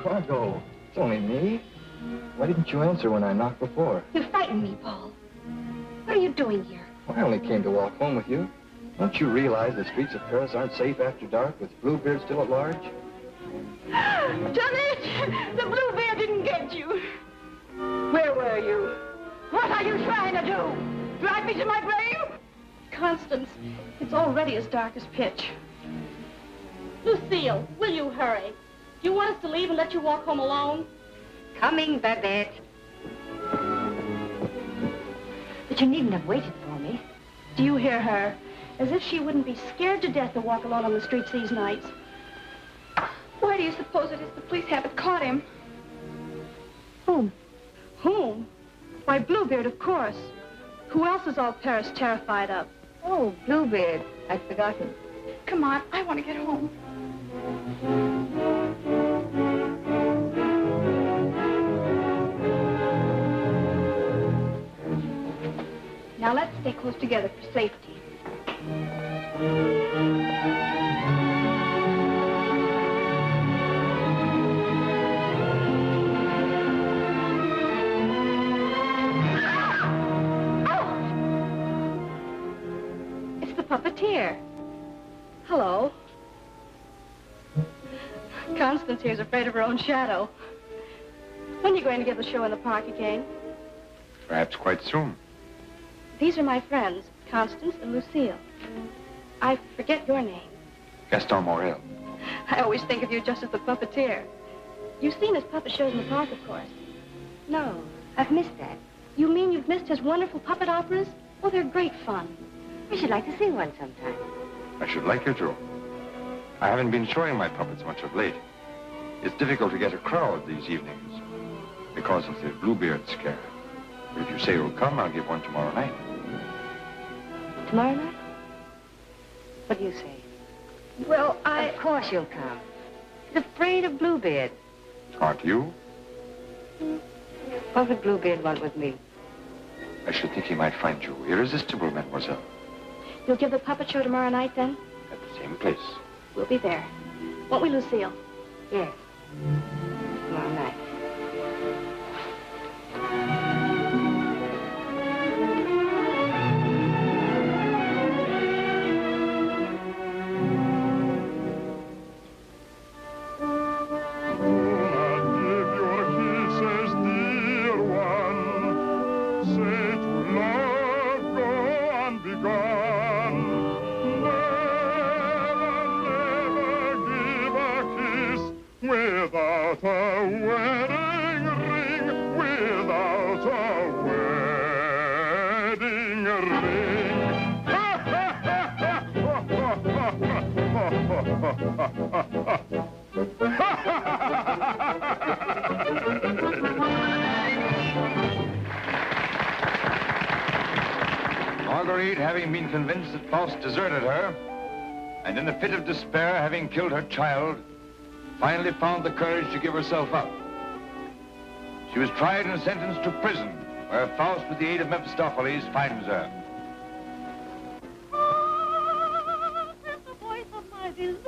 Margot, it's only me. Why didn't you answer when I knocked before? You frightened me, Paul. What are you doing here? Well, I only came to walk home with you. Don't you realize the streets of Paris aren't safe after dark with Bluebeard still at large? Johnny, the Bluebeard didn't get you. Where were you? What are you trying to do? Drive me to my grave? Constance, it's already as dark as pitch. Lucille, will you hurry? Do you want us to leave and let you walk home alone? Coming, Babette. But you needn't have waited for me. Do you hear her? As if she wouldn't be scared to death to walk alone on the streets these nights. Why do you suppose it is the police haven't caught him? Whom? Whom? Why, Bluebeard, of course. Who else is all Paris terrified of? Oh, Bluebeard. I'd forgotten. Come on, I want to get home. Now let's stay close together for safety. It's the puppeteer. Hello. Constance here's afraid of her own shadow. When are you going to give the show in the park again? Perhaps quite soon. These are my friends, Constance and Lucille. I forget your name. Gaston Morel. I always think of you just as the puppeteer. You've seen his puppet shows in the park, of course. No, I've missed that. You mean you've missed his wonderful puppet operas? Oh, they're great fun. I should like to see one sometime. I should like you to. I haven't been showing my puppets much of late. It's difficult to get a crowd these evenings because of the Bluebeard scare. But if you say you'll come, I'll give one tomorrow night. Tomorrow night? What do you say? Well, Of course you'll come. He's afraid of Bluebeard. Aren't you? What would Bluebeard want with me? I should think he might find you irresistible, mademoiselle. You'll give the puppet show tomorrow night, then? At the same place. We'll be there. Won't we, Lucille? Yes. Tomorrow night. Without a wedding ring, without a wedding ring. Marguerite, having been convinced that Faust deserted her, and in a fit of despair, having killed her child, finally found the courage to give herself up. She was tried and sentenced to prison, where Faust, with the aid of Mephistopheles, finds her. Oh, it's the voice of my beloved,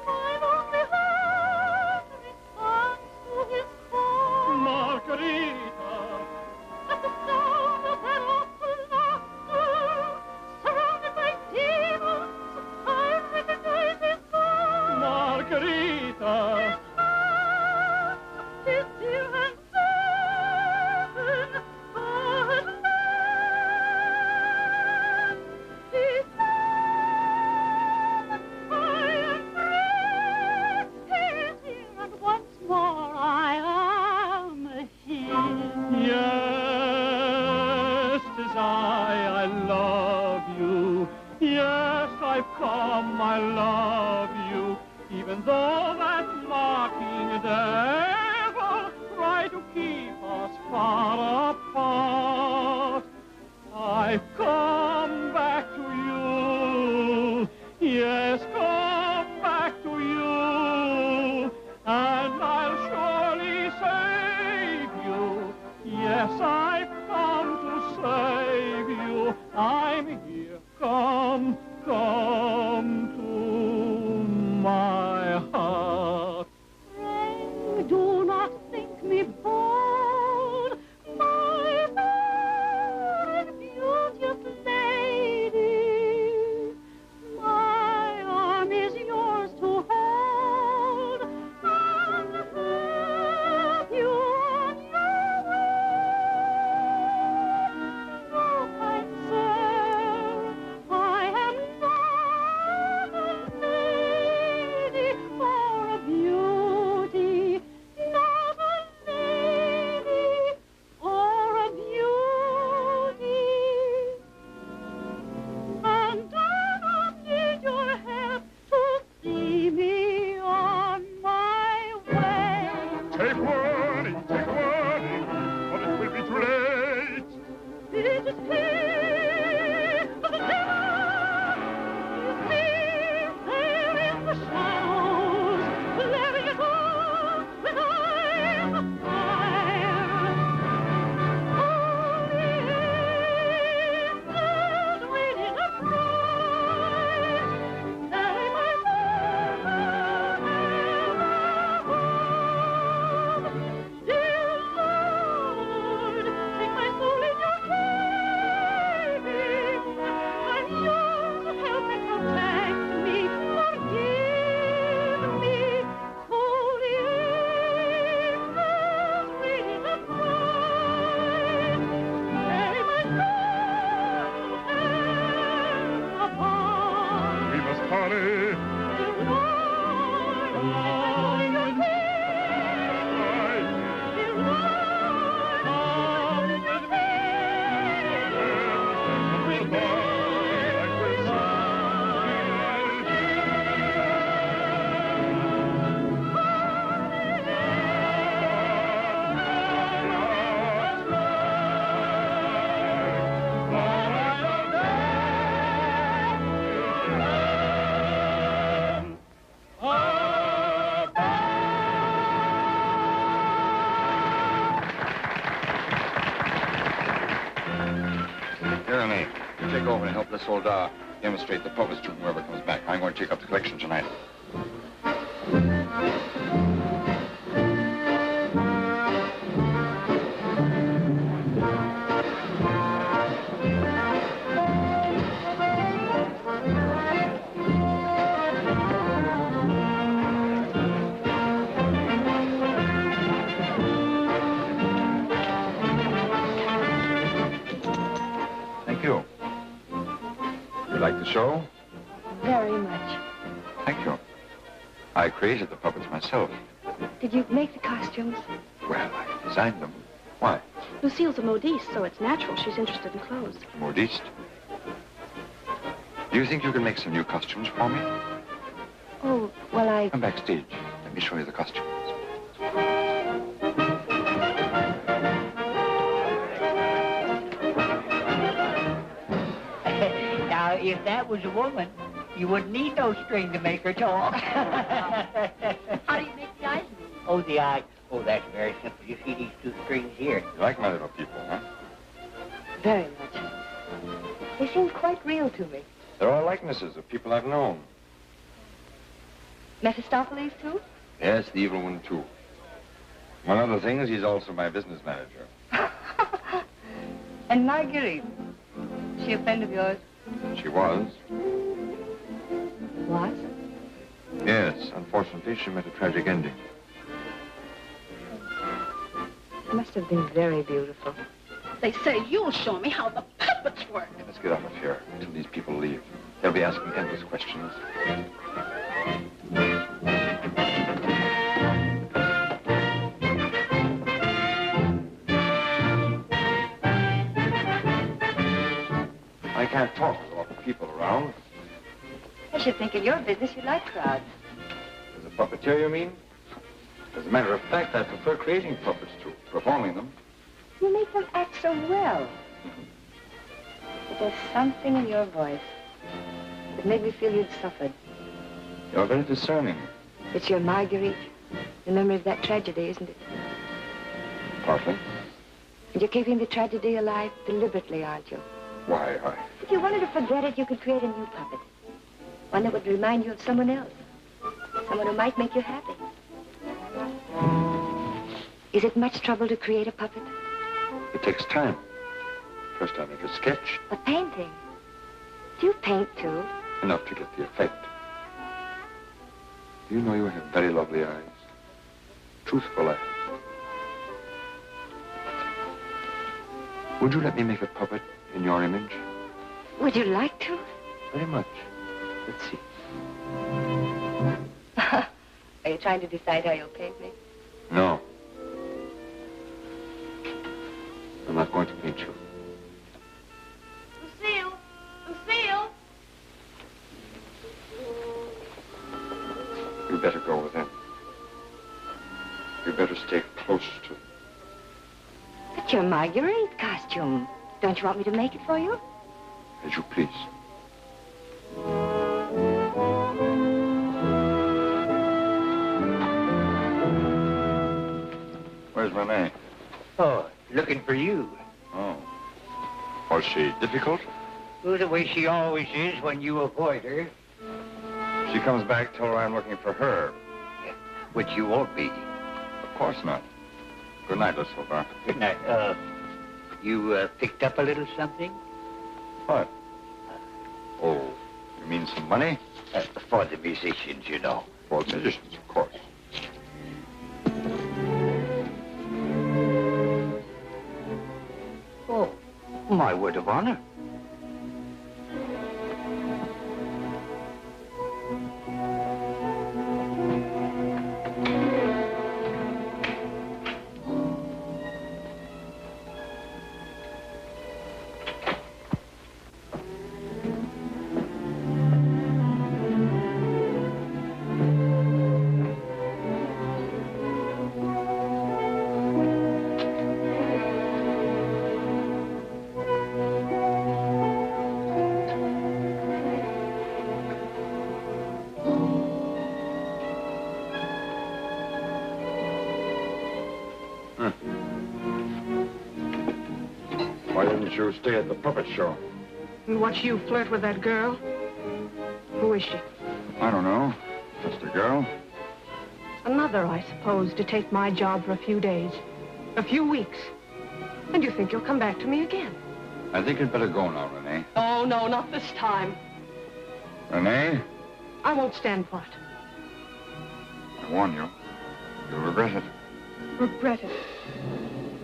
my lonely heart responds to his call. Margarita, At the sound of that awful laughter, surrounded by demons, I recognize his voice. Margarita. His dear and certain, but his love, I embrace his here, and once more I am his. Yes, 'tis I love you. Yes, I've come, I love you. Even though that mocking devil tried to keep us far apart, I've come back to you. Yes, come back to you. And I'll surely save you. Yes, I've come to save you. I'm here. Come to my heart. let's hold demonstrate the puppets to whoever comes back. I'm going to take up the collection tonight. You. You like the show? Very much. Thank you. I created the puppets myself. Did you make the costumes? Well, I designed them. Why? Lucille's a modiste, so it's natural she's interested in clothes. Modiste? Do you think you can make some new costumes for me? Oh, well, Come backstage. Let me show you the costumes. Now, if that was a woman, you wouldn't need no string to make her talk. How do you make the eyes? Oh, the eye. Oh, that's very simple. You see these two strings here? You like my little people, huh? very much. They seem quite real to me. They're all likenesses of people I've known. Mephistopheles, too? Yes, the evil one, too. Among other things, he's also my business manager. And Marguerite. Is she a friend of yours? She was. Was? Yes, unfortunately, she met a tragic ending. She must have been very beautiful. They say you'll show me how the puppets work. Let's get out of here until these people leave. They'll be asking endless questions. I can't talk with a lot of people around. I should think in your business you like crowds. As a puppeteer, you mean? As a matter of fact, I prefer creating puppets to performing them. You make them act so well. But there's something in your voice that made me feel you'd suffered. You're very discerning. It's your Marguerite, the memory of that tragedy, isn't it? Partly. And you're keeping the tragedy alive deliberately, aren't you? Why, If you wanted to forget it, you could create a new puppet. One that would remind you of someone else. Someone who might make you happy. Is it much trouble to create a puppet? It takes time. First I make a sketch. A painting? Do you paint, too? Enough to get the effect. Do you know you have very lovely eyes? Truthful eyes. Would you let me make a puppet in your image? Would you like to? Very much. Let's see. Are you trying to decide how you'll paint me? No. I'm not going to paint you. Lucille! Lucille! You better go with him. You better stay close to... But your Marguerite costume. Don't you want me to make it for you? As you please. Where's Renee? Oh, looking for you. Oh. Was she difficult? Well, the way she always is when you avoid her. She comes back, tell her I'm looking for her. Which you won't be. Of course not. Good night, Miss Silver. Good night. You picked up a little something? What? Oh, you mean some money? For the musicians, you know. For the musicians, of course. Oh, my word of honor. Why didn't you stay at the puppet show? and watch you flirt with that girl? Who is she? I don't know. Just a girl. Another, I suppose, to take my job for a few days. A few weeks. And you think you'll come back to me again? I think you'd better go now, Renee. Oh, no, not this time. Renee? I won't stand for it. I warn you. You'll regret it. Regret it?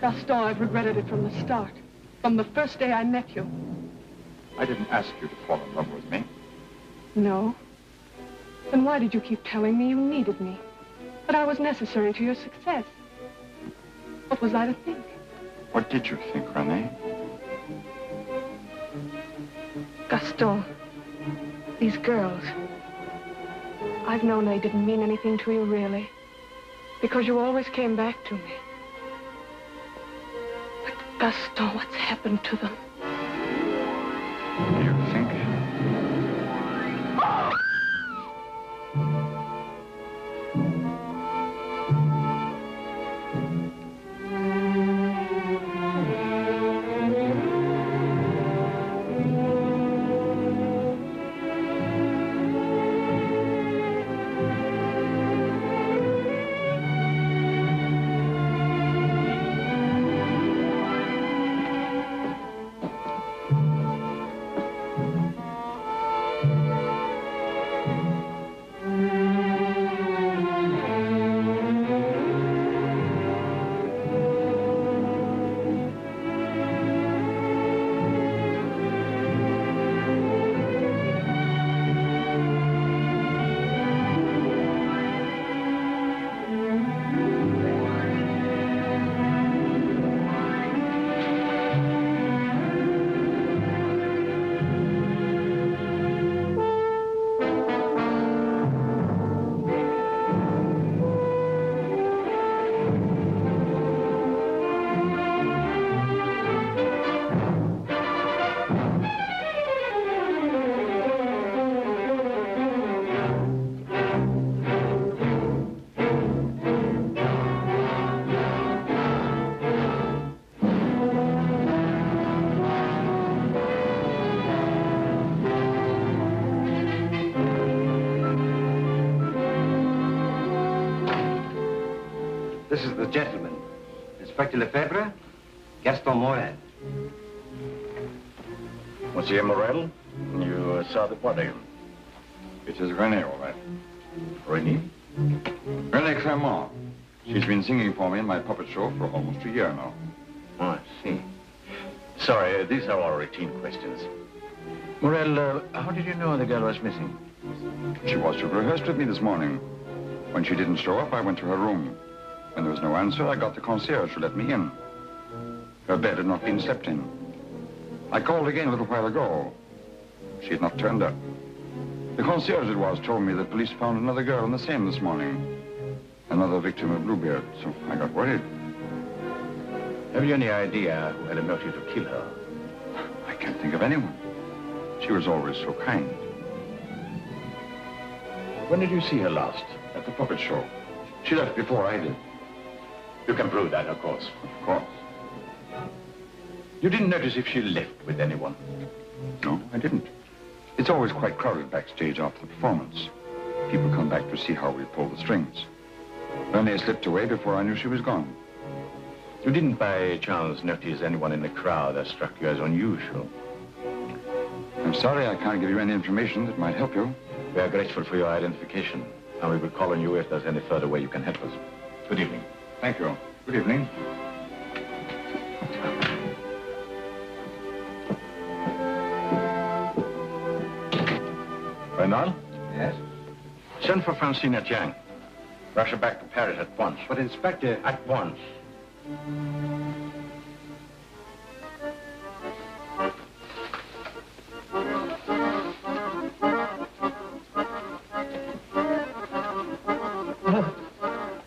Gaston, I've regretted it from the start. From the first day I met you. I didn't ask you to fall in love with me. No? Then why did you keep telling me you needed me? That I was necessary to your success? What was I to think? What did you think, Renee? Gaston, these girls, I've known they didn't mean anything to you, really, because you always came back to me. But, Gaston, what's happened to them? You think? This is the gentleman. Inspector Lefebvre, Gaston Morel. Monsieur Morel, you saw the body. It is Renee, all right. Renee? Renee Clermont. She's been singing for me in my puppet show for almost a year now. Oh, I see. Sorry, these are all routine questions. Morel, how did you know the girl was missing? She was to have rehearsed with me this morning. When she didn't show up, I went to her room. When there was no answer, I got the concierge to let me in. Her bed had not been slept in. I called again a little while ago. She had not turned up. The concierge it was told me that police found another girl in the Seine this morning. Another victim of Bluebeard, so I got worried. Have you any idea who had a motive to kill her? I can't think of anyone. She was always so kind. When did you see her last? At the puppet show. She left before I did. You can prove that, of course. Of course. You didn't notice if she left with anyone? No, I didn't. It's always quite crowded backstage after the performance. People come back to see how we pull the strings. Renee slipped away before I knew she was gone. You didn't by chance notice anyone in the crowd that struck you as unusual? I'm sorry I can't give you any information that might help you. We are grateful for your identification, and we will call on you if there's any further way you can help us. Good evening. Thank you. Good evening. Bernal? Yes? Send for Francine Etienne. Rush her back to Paris at once. But, Inspector... At once.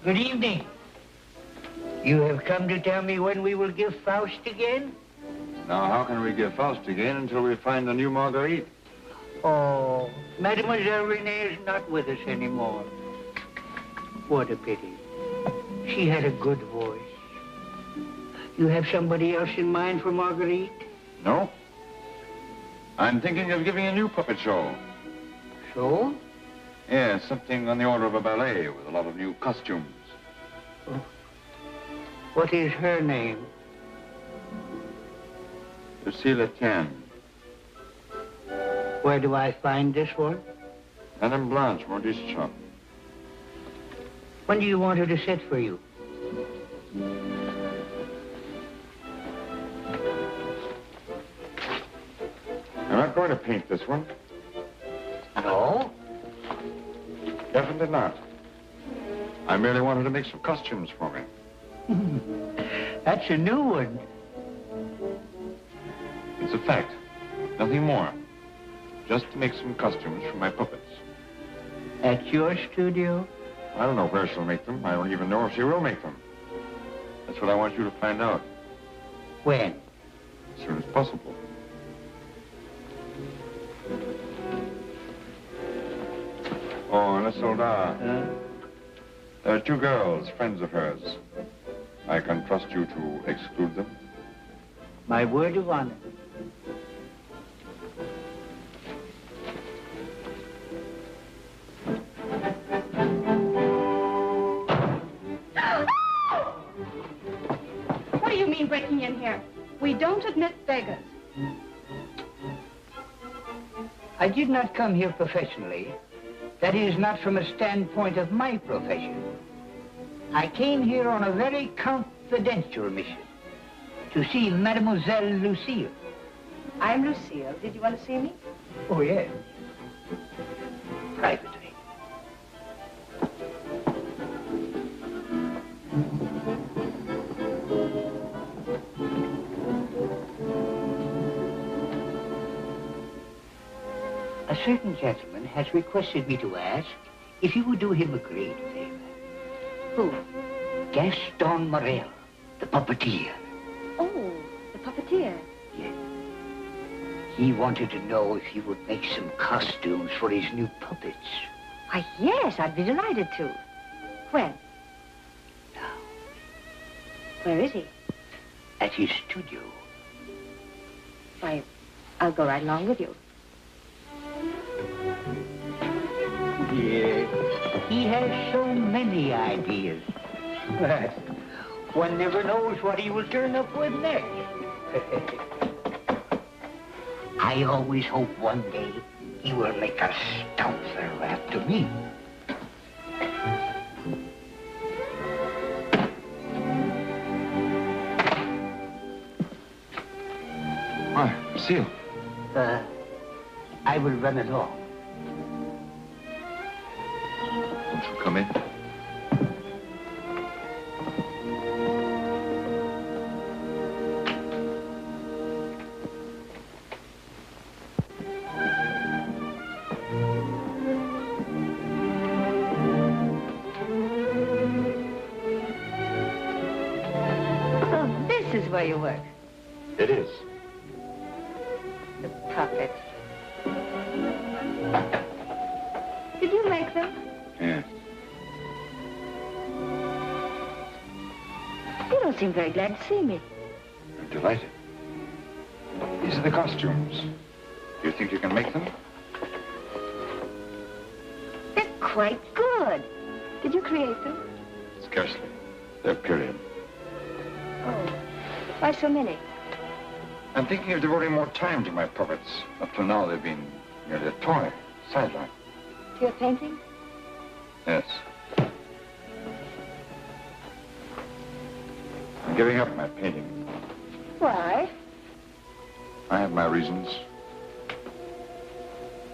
Good evening. You have come to tell me when we will give Faust again? Now, how can we give Faust again until we find a new Marguerite? Oh, Mademoiselle Renee is not with us anymore. What a pity. She had a good voice. You have somebody else in mind for Marguerite? No. I'm thinking of giving a new puppet show. So? Yeah, something on the order of a ballet with a lot of new costumes. Oh. What is her name? Lucille Etienne. Where do I find this one? Madame Blanche, Maurice shop. When do you want her to sit for you? I'm not going to paint this one. No? Definitely not. I merely wanted to make some costumes for me. That's a new one. It's a fact. Nothing more. Just to make some costumes for my puppets. At your studio? I don't know where she'll make them. I don't even know if she will make them. That's what I want you to find out. When? As soon as possible. Oh, and Isolda. There are two girls, friends of hers. I can trust you to exclude them? My word of honor. What do you mean breaking in here? We don't admit beggars. I did not come here professionally. That is, not from a standpoint of my profession. I came here on a very confidential mission. To see Mademoiselle Lucille. I'm Lucille. Did you want to see me? Oh, yes. Privately. A certain gentleman has requested me to ask if you would do him a great favor. Who? Gaston Morel, the puppeteer. Oh, the puppeteer. Yes. He wanted to know if you would make some costumes for his new puppets. Why, yes, I'd be delighted to. When? Now. Where is he? At his studio. Why, I'll go right along with you. Yes. He has so many ideas. One never knows what he will turn up with next. I always hope one day he will make a stouther after me. Why, Lucille? I will run along. Won't you come in? So this is where you work. It is. The puppets. Did you make them? Yes. You don't seem very glad to see me. I'm delighted. These are the costumes. Do you think you can make them? They're quite good. Did you create them? Scarcely. They're period. Oh, why so many? I'm thinking of devoting more time to my puppets. Up till now, they've been merely a toy, sideline. To your painting? Yes. I'm giving up my painting. Why? I have my reasons.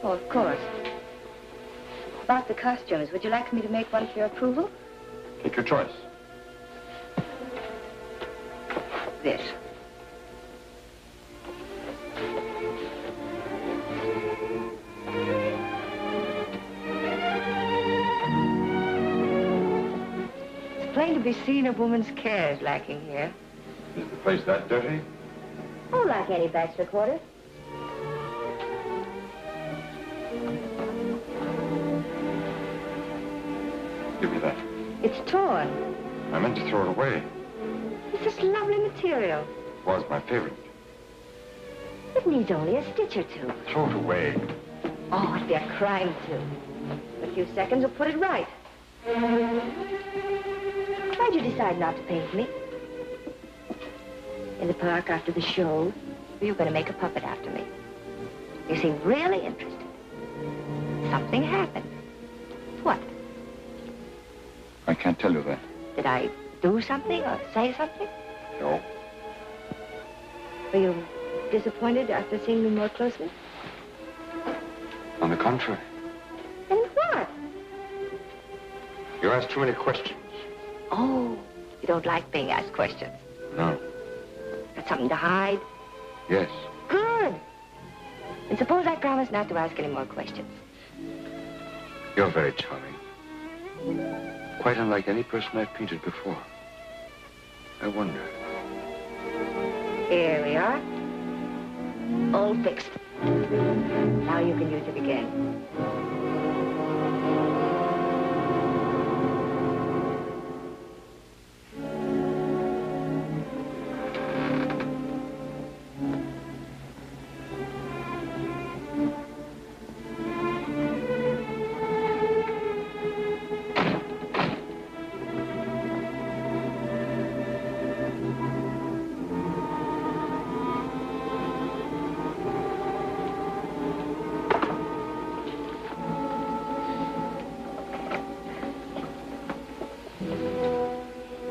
Oh, of course. About the costumes, would you like me to make one for your approval? Take your choice. This. It's plain to be seen a woman's care is lacking here. Is the place that dirty? Oh, like any bachelor quarters. Give me that. It's torn. I meant to throw it away. It's this lovely material. It was my favorite. It needs only a stitch or two. Throw it away. Oh, it'd be a crime to. A few seconds will put it right. Why'd you decide not to paint me? In the park after the show, you were going to make a puppet after me. You seemed really interested. Something happened. What? I can't tell you that. Did I do something or say something? No. Were you disappointed after seeing me more closely? On the contrary. And what? You asked too many questions. Oh, you don't like being asked questions. No. Got something to hide? Yes. Good. And suppose I promise not to ask any more questions. You're very charming. Quite unlike any person I've painted before. I wonder. Here we are. All fixed. Now you can use it again.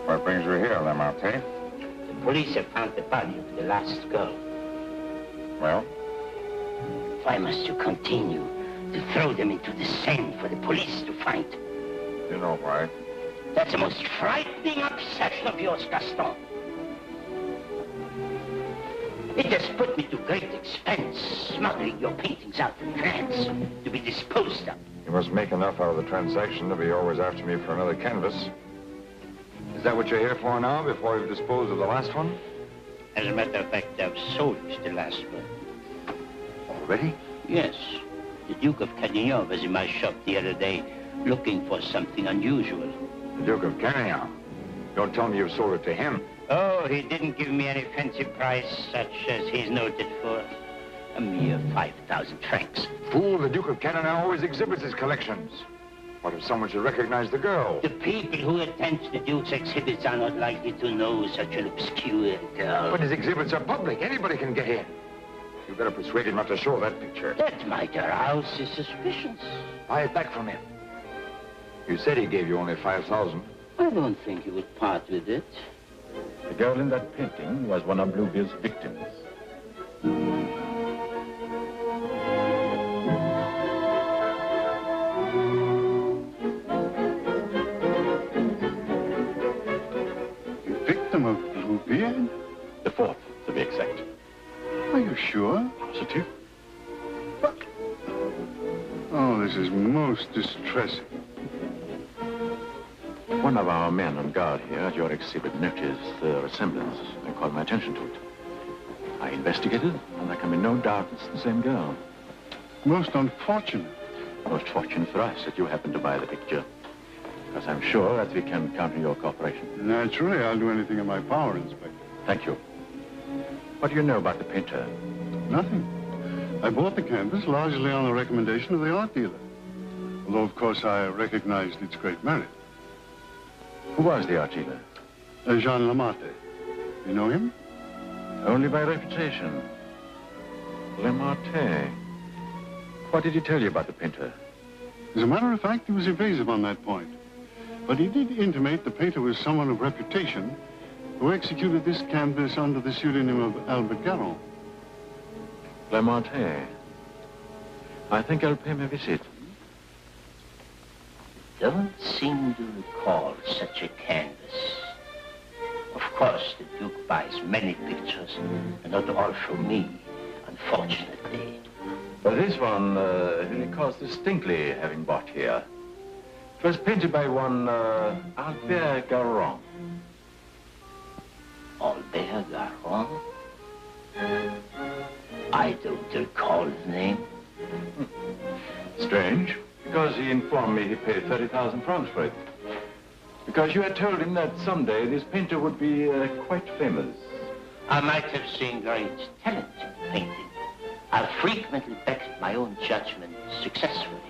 What brings you here, Lamarté? The police have found the body of the last girl. Well? Why must you continue to throw them into the Seine for the police to find? You know why. That's the most frightening obsession of yours, Gaston. It has put me to great expense, smuggling your paintings out of France to be disposed of. You must make enough out of the transaction to be always after me for another canvas. Is that what you're here for now, before you've disposed of the last one? As a matter of fact, I've sold the last one. Already? Yes. The Duke of Carradine was in my shop the other day, looking for something unusual. The Duke of Carradine? Don't tell me you've sold it to him. Oh, he didn't give me any fancy price, such as he's noted for. A mere 5,000 francs. Fool, the Duke of Carradine always exhibits his collections. What if someone should recognize the girl? The people who attend the Duke's exhibits are not likely to know such an obscure girl. But his exhibits are public. Anybody can get in. You better persuade him not to show that picture. That might arouse his suspicions. Buy it back from him. You said he gave you only 5,000. I don't think he would part with it. The girl in that painting was one of Bluebeard's victims. Victim of Bluebeard? The fourth, to be exact. Are you sure? Positive. Oh, this is most distressing. One of our men on guard here at your exhibit noticed the resemblance and called my attention to it. I investigated, and there can be no doubt it's the same girl. Most unfortunate. Most fortunate for us that you happened to buy the picture. Because I'm sure that we can count on your cooperation. Naturally, I'll do anything in my power, Inspector. Thank you. What do you know about the painter? Nothing. I bought the canvas largely on the recommendation of the art dealer. Although, of course, I recognized its great merit. Who was the art dealer? Jean Lamarté. You know him? Only by reputation. Lamarté. What did he tell you about the painter? As a matter of fact, he was evasive on that point. But he did intimate the painter was someone of reputation who executed this canvas under the pseudonym of Albert Garron. Lamarté. I think I'll pay him a visit. Don't seem to recall such a canvas. Of course, the Duke buys many pictures, and not all from me, unfortunately. But this one, he recalls distinctly having bought here. It was painted by one Albert Garron. Albert Garron? I don't recall the name. Strange, because he informed me he paid 30,000 francs for it. Because you had told him that someday this painter would be quite famous. I might have seen great talent in painting. I've frequently backed my own judgment successfully.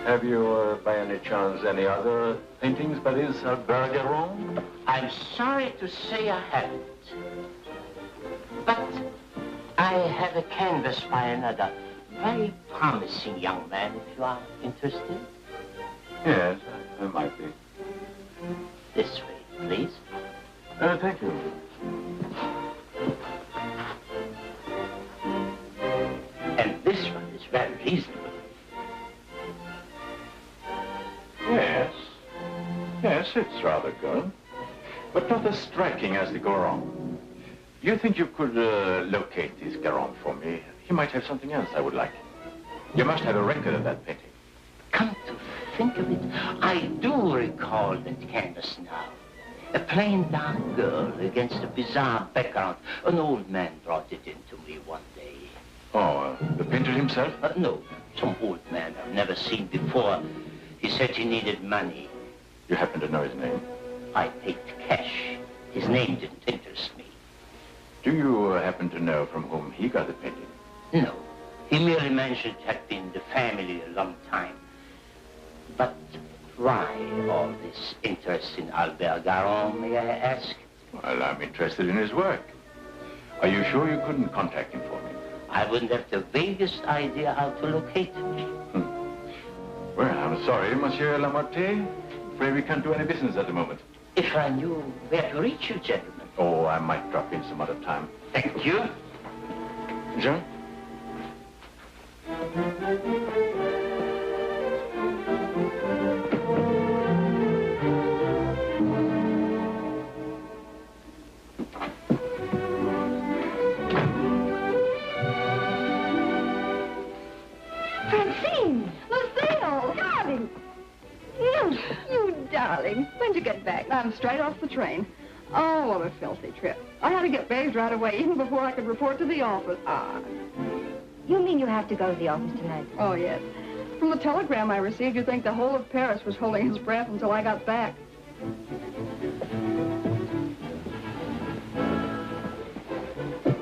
Have you, by any chance, any other paintings by this Albert Garon? I'm sorry to say I haven't. But I have a canvas by another very promising young man, if you are interested. Yes, I might be. This way, please. Thank you. And this one is very reasonable. Yes. Yes, it's rather good. But not as striking as the Garon. Do you think you could locate this Garon for me? He might have something else I would like. You must have a record of that painting. Come to think of it, I do recall that canvas now. A plain dark girl against a bizarre background. An old man brought it in to me one day. Oh, the painter himself? No, some old man I've never seen before. He said he needed money. You happen to know his name? I paid cash. His name didn't interest me. Do you happen to know from whom he got the painting? No. He merely mentioned it had been the family a long time. But why all this interest in Albert Garon, may I ask? Well, I'm interested in his work. Are you sure you couldn't contact him for me? I wouldn't have the vaguest idea how to locate him. Well, I'm sorry, Monsieur Lamarté. Afraid we can't do any business at the moment. If I knew where to reach you, gentlemen. Oh, I might drop in some other time. Thank you. Jean? Francine! Lucille! Carradine! You darling. When'd you get back? I'm straight off the train. Oh, what a filthy trip. I had to get bathed right away, even before I could report to the office. You mean you have to go to the office tonight? Oh, yes. From the telegram I received, you'd think the whole of Paris was holding its breath until I got back.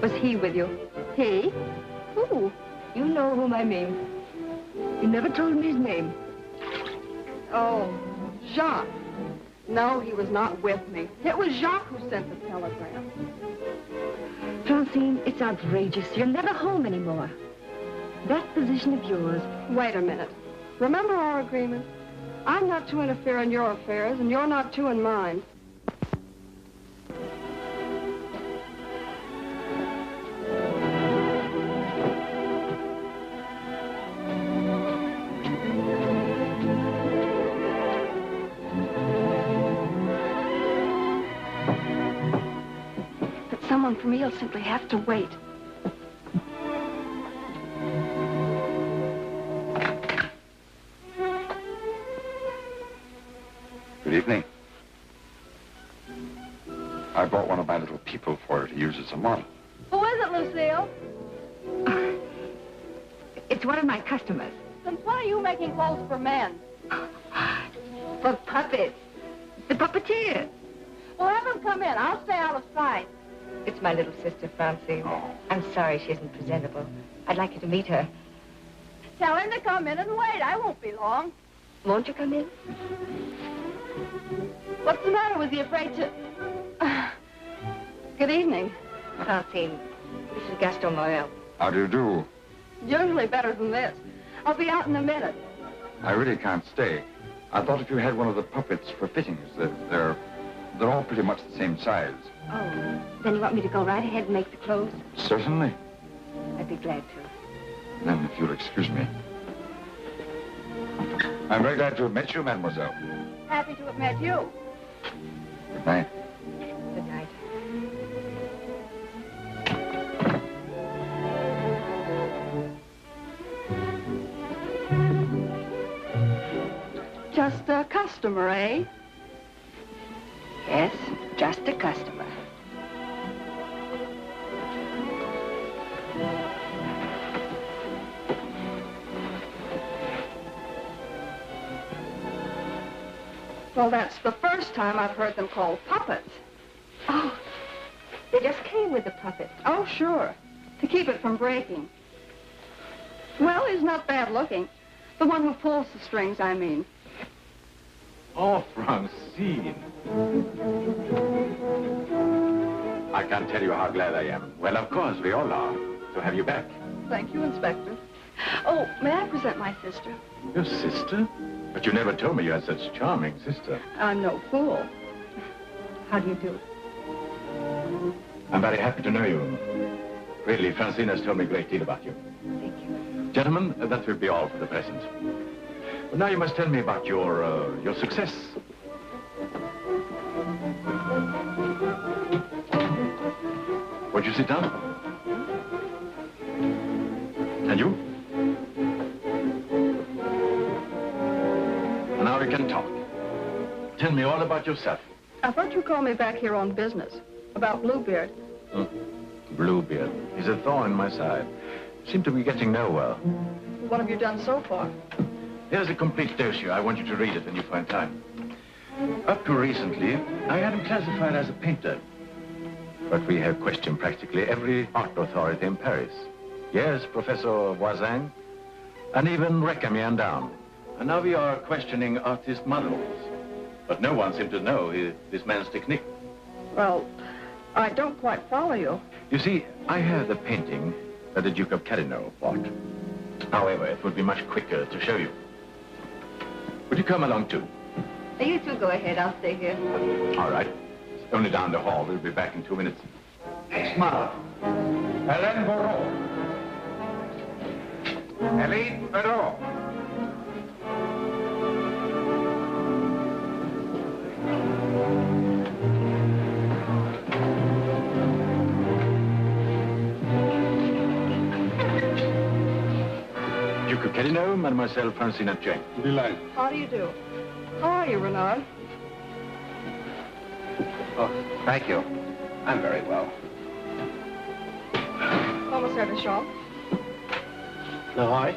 Was he with you? He? Who? You know whom I mean. You never told me his name. Oh, Jacques. No, he was not with me. It was Jacques who sent the telegram. Francine, it's outrageous. You're never home anymore. That position of yours... Wait a minute. Remember our agreement? I'm not to interfere in your affairs, and you're not to in mine. But someone for me will simply have to wait. Good evening. I brought one of my little people for her to use as a model. Who is it, Lucille? It's one of my customers. Since when are you making clothes for men? For puppets. The puppeteer. Well, have them come in. I'll stay out of sight. It's my little sister, Francine. Oh. I'm sorry she isn't presentable. I'd like you to meet her. Tell him to come in and wait. I won't be long. Won't you come in? What's the matter? Was he afraid to... Good evening. Francine, this is Gaston Morel. How do you do? Usually better than this. I'll be out in a minute. I really can't stay. I thought if you had one of the puppets for fittings, they're all pretty much the same size. Oh, then you want me to go right ahead and make the clothes? Certainly. I'd be glad to. Then, if you'll excuse me. I'm very glad to have met you, mademoiselle. Happy to have met you. Good night. Good night. Just a customer, eh? Yes, just a customer. Well, that's the first time I've heard them called puppets. Oh, this just came with the puppet. Oh, sure. To keep it from breaking. Well, he's not bad looking. The one who pulls the strings, I mean. Oh, Francine. I can't tell you how glad I am. Well, of course, we all are, to have you back. Thank you, Inspector. Oh, may I present my sister? Your sister? But you never told me you had such a charming sister. I'm no fool. How do you do? I'm very happy to know you. Really, Francine has told me a great deal about you. Thank you. Gentlemen, that will be all for the present. But now you must tell me about your success. Won't you sit down? And you? Now we can talk. Tell me all about yourself. I thought you called me back here on business. About Bluebeard. Bluebeard. He's a thorn in my side. Seem to be getting nowhere. What have you done so far? Here's a complete dossier. I want you to read it when you find time. Up to recently, I had him classified as a painter. But we have questioned practically every art authority in Paris. Yes, Professor Voisin, and even Recamier down. And now we are questioning artist models. But no one seems to know this man's technique. Well, I don't quite follow you. You see, I have the painting that the Duke of Carradine bought. However, it would be much quicker to show you. Would you come along too? You two go ahead. I'll stay here. All right. It's only down the hall. We'll be back in 2 minutes. Next model. Hélène Bourreau. Hélène Bourreau. Duke of Carradine, Mademoiselle Francine Jane. Delighted. How do you do? How are you, Renard? Oh, thank you. I'm very well. Comment ça, Bishop? Leroy?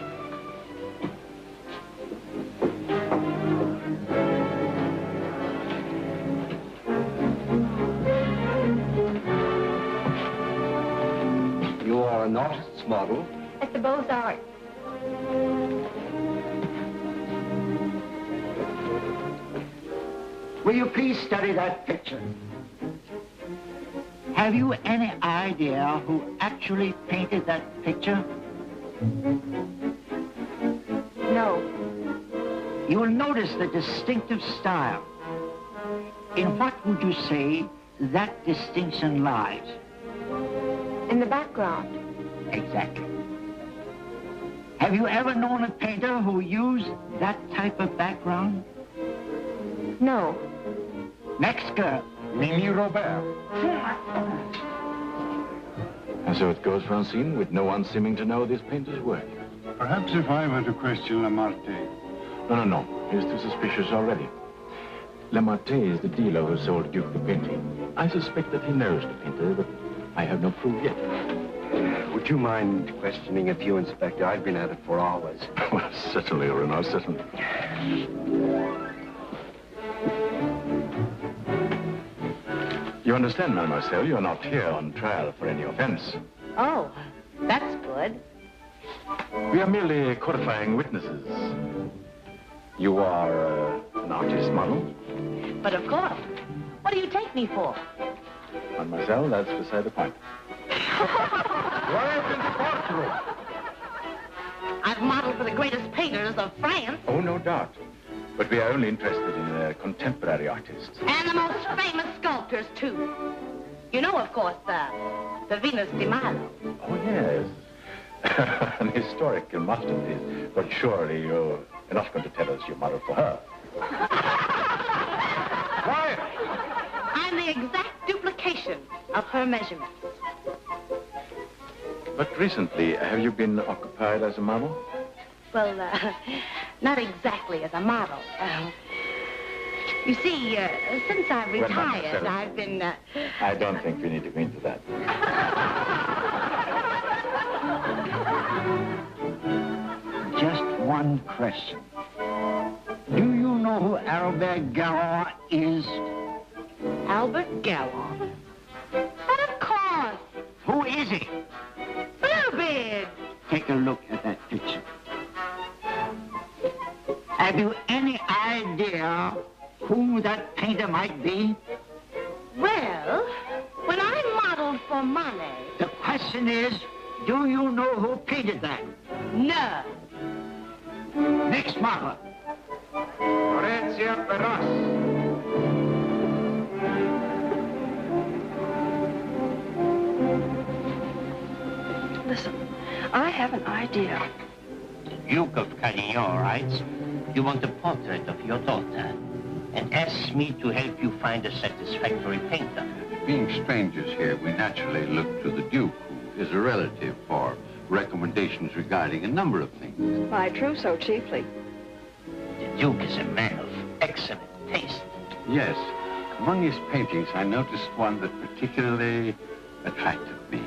You are an artist's model? At the Beaux-Arts. Will you please study that picture? Have you any idea who actually painted that picture? No. You will notice the distinctive style. In what would you say that distinction lies? In the background. Exactly. Have you ever known a painter who used that type of background? No. Next girl. Mimi Robert. And so it goes, Francine, with no one seeming to know this painter's work. Perhaps if I were to question Lamartine. No. He's too suspicious already. Lamartine is the dealer who sold Duke the painting. I suspect that he knows the painter, but I have no proof yet. Would you mind questioning a few, Inspector? I've been at it for hours. Well, certainly, Renard, certainly. You understand, mademoiselle, you're not here on trial for any offense. Oh, that's good. We are merely qualifying witnesses. You are an artist model? But of course. What do you take me for? Mademoiselle, that's beside the point. Where's in the courtroom? I've modeled for the greatest painters of France. Oh, no doubt. But we are only interested in contemporary artists. And the most famous sculptors, too. You know, of course, the Venus de Milo. Oh, yes. An historical masterpiece. But surely you're not going to tell us you modeled for her. Quiet! I'm the exact duplication of her measurements. But recently, have you been occupied as a model? Well, not exactly as a model. You see, since I've Well, retired, mademoiselle, I've been... I don't think we need to go into that. Just one question. Do you know who Albert Garand is? Albert Garand? But of course is it? Bluebeard! Take a look at that picture. Have you any idea who that painter might be? Well, when I modeled for money... The question is, do you know who painted that? No. Next model. Listen, I have an idea. The Duke of Carradine writes, you want a portrait of your daughter, and asks me to help you find a satisfactory painter. Being strangers here, we naturally look to the Duke, who is a relative, for recommendations regarding a number of things. My trousseau chiefly. The Duke is a man of excellent taste. Yes. Among his paintings, I noticed one that particularly attracted me.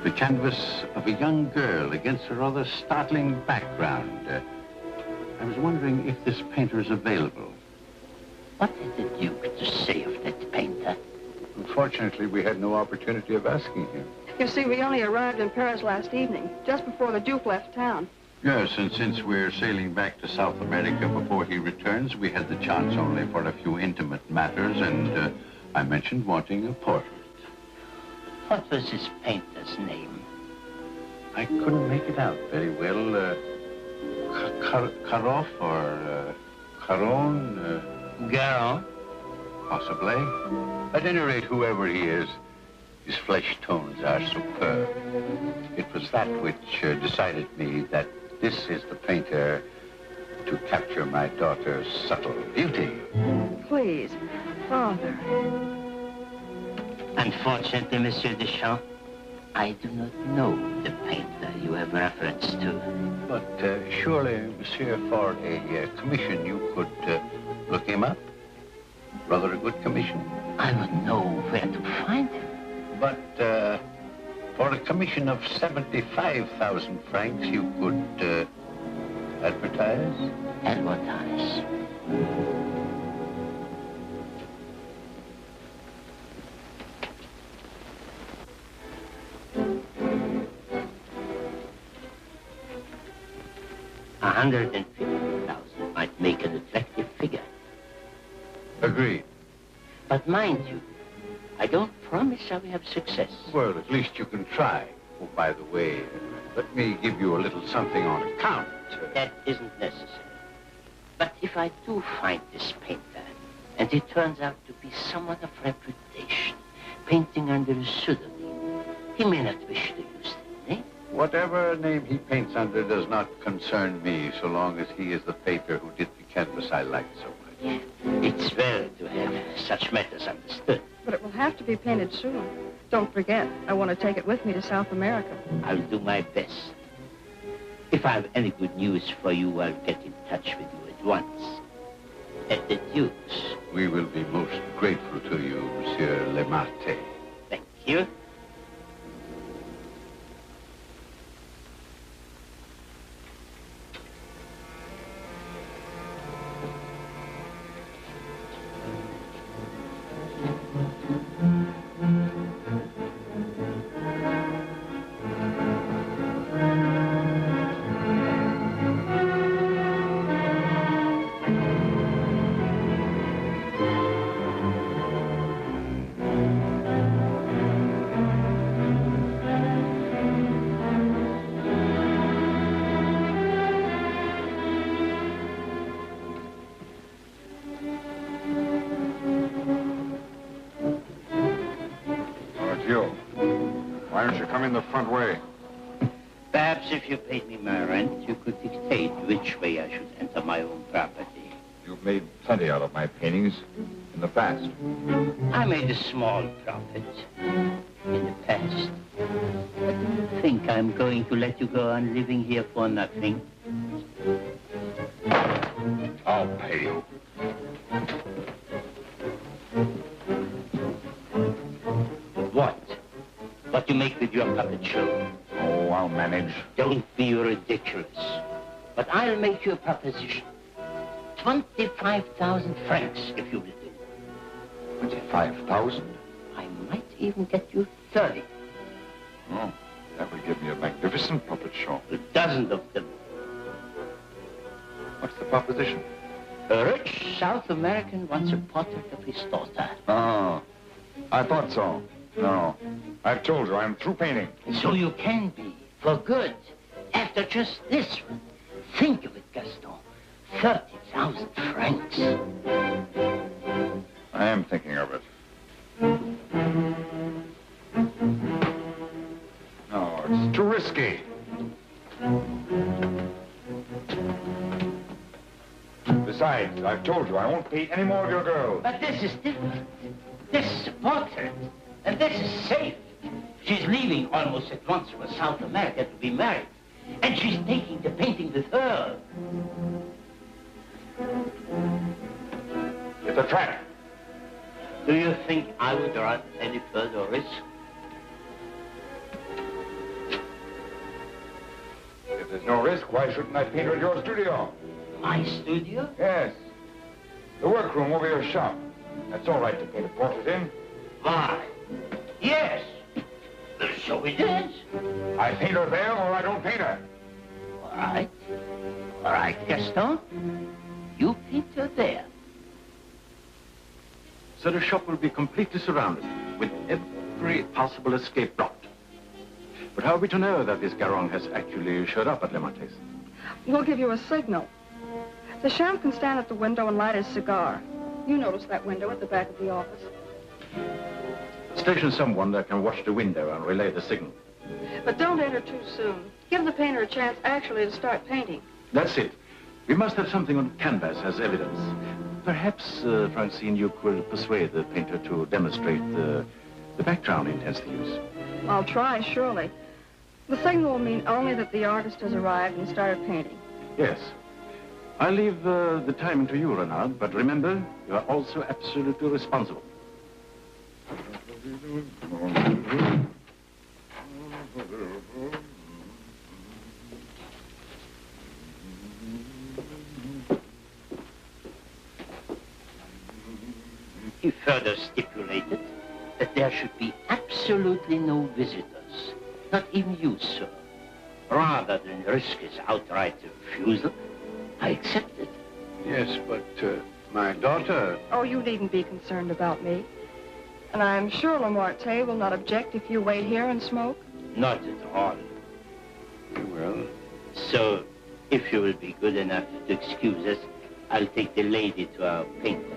The canvas of a young girl against a rather startling background. I was wondering if this painter is available. What had the Duke to say of that painter? Unfortunately, we had no opportunity of asking him. You see, we only arrived in Paris last evening, just before the Duke left town. Yes, and since we're sailing back to South America before he returns, we had the chance only for a few intimate matters, and I mentioned wanting a portrait. What was his painter's name? I couldn't make it out very well. Karoff or Caron? Garon? Possibly. At any rate, whoever he is, his flesh tones are superb. It was that which decided me that this is the painter to capture my daughter's subtle beauty. Please, Father. Unfortunately, Monsieur Deschamps, I do not know the painter you have reference to. But surely, Monsieur, for a commission, you could look him up? Rather a good commission. I would know where to find him. But for a commission of 75,000 francs, you could advertise? Advertise. 150,000 might make an attractive figure. Agreed. But mind you, I don't promise I will have success. Well, at least you can try. Oh, by the way, let me give you a little something on account. That isn't necessary. But if I do find this painter, and he turns out to be someone of reputation, painting under a pseudonym, he may not wish to use the name. Whatever name he paints under does not concern me, so long as he is the painter who did the canvas I like so much. It's well to have such matters understood. But it will have to be painted soon. Don't forget, I want to take it with me to South America. I'll do my best. If I have any good news for you, I'll get in touch with you at once. At the Duke's. We will be most grateful to you, Monsieur Lemarte. Thank you. Why don't you come in the front way? Perhaps if you paid me my rent, you could dictate which way I should enter my own property. You've made plenty out of my paintings in the past. I made a small profit in the past. But do you think I'm going to let you go on living here for nothing? I'll pay you. What? What you make with your puppet show? Oh, I'll manage. Don't be ridiculous. But I'll make you a proposition. 25,000 francs, if you will do. 25,000? I might even get you 30. Oh, that will give me a magnificent puppet show. A dozen of them. What's the proposition? A rich South American wants a portrait of his daughter. Oh, I thought so. No, I've told her I'm through painting. So you can be, for good, after just this one. Think of it, Gaston. 30,000 francs. I am thinking of it. No, it's too risky. Besides, I've told you I won't paint any more of your girls. But this is different. This is a portrait, and this is safe. She's leaving almost at once for South America to be married, and she's taking the painting with her. It's a trap. Do you think I would run any further risk? If there's no risk, why shouldn't I paint her at your studio? My studio? Yes. The workroom over your shop. That's all right to paint a portrait in. Why? Yes. So it is. I paint her there or I don't paint her. All right. All right, Gaston. You paint her there. So the shop will be completely surrounded, with every possible escape blocked. But how are we to know that this Garong has actually showed up at Le Marquis? We'll give you a signal. The chef can stand at the window and light his cigar. You notice that window at the back of the office. Station someone that can watch the window and relay the signal. But don't enter too soon. Give the painter a chance actually to start painting. That's it. We must have something on canvas as evidence. Perhaps, Francine, you could persuade the painter to demonstrate the background he intends to use. I'll try, surely. The signal will mean only that the artist has arrived and started painting. Yes. I'll leave the timing to you, Renard, but remember, you are also absolutely responsible. He further stipulated that there should be absolutely no visitors, not even you, sir. Rather than risk his outright refusal, I accepted. Yes, but my daughter... Oh, you needn't be concerned about me. And I'm sure Lamarté will not object if you wait here and smoke. Not at all. You will. So, if you will be good enough to excuse us, I'll take the lady to our painter.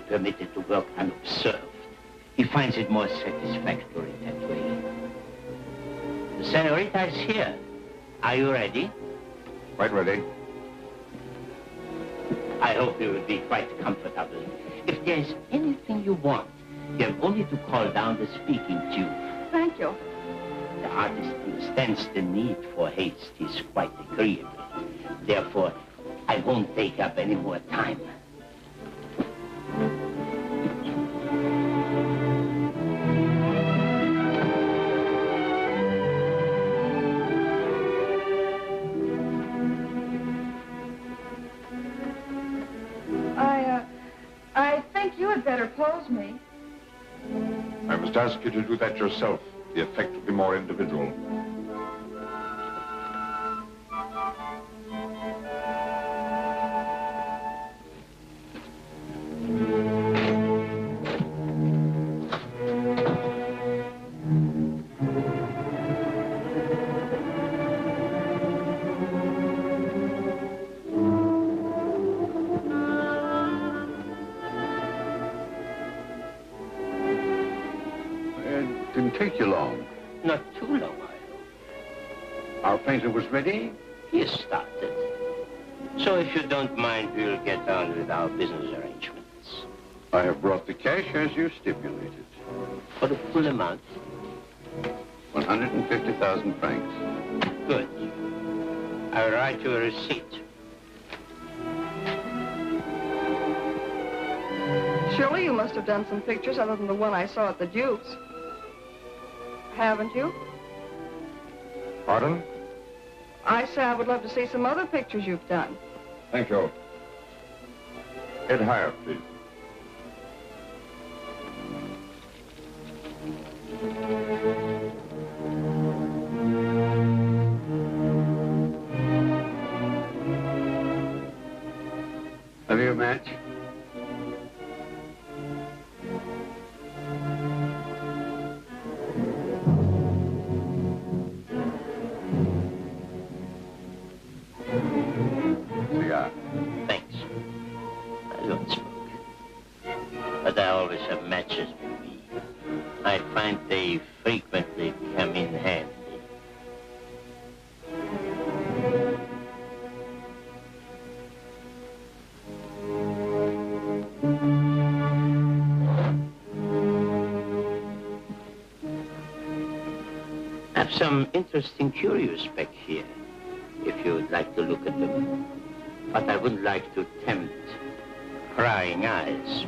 Permitted to work unobserved. He finds it more satisfactory that way. The senorita is here. Are you ready? Quite ready. I hope you will be quite comfortable. If there is anything you want, you have only to call down the speaking tube. Thank you. The artist understands the need for haste. He's quite agreeable. Therefore, I won't take up any more time. I think you had better pose me. I must ask you to do that yourself. The effect will be more individual. Didn't take you long. Not too long, I hope. Our painter was ready? He has started. So if you don't mind, we'll get on with our business arrangements. I have brought the cash as you stipulated. For the full amount? 150,000 francs. Good. I'll write you a receipt. Surely you must have done some pictures other than the one I saw at the Duke's. Haven't you? Pardon? I say I would love to see some other pictures you've done. Thank you. Head higher, please. Have you a match? Cigar. Thanks. I don't smoke. But I always have matches with me. I find they frequently come in handy. I have some interesting curios back here, if you would like to look at them. But I wouldn't like to tempt prying eyes.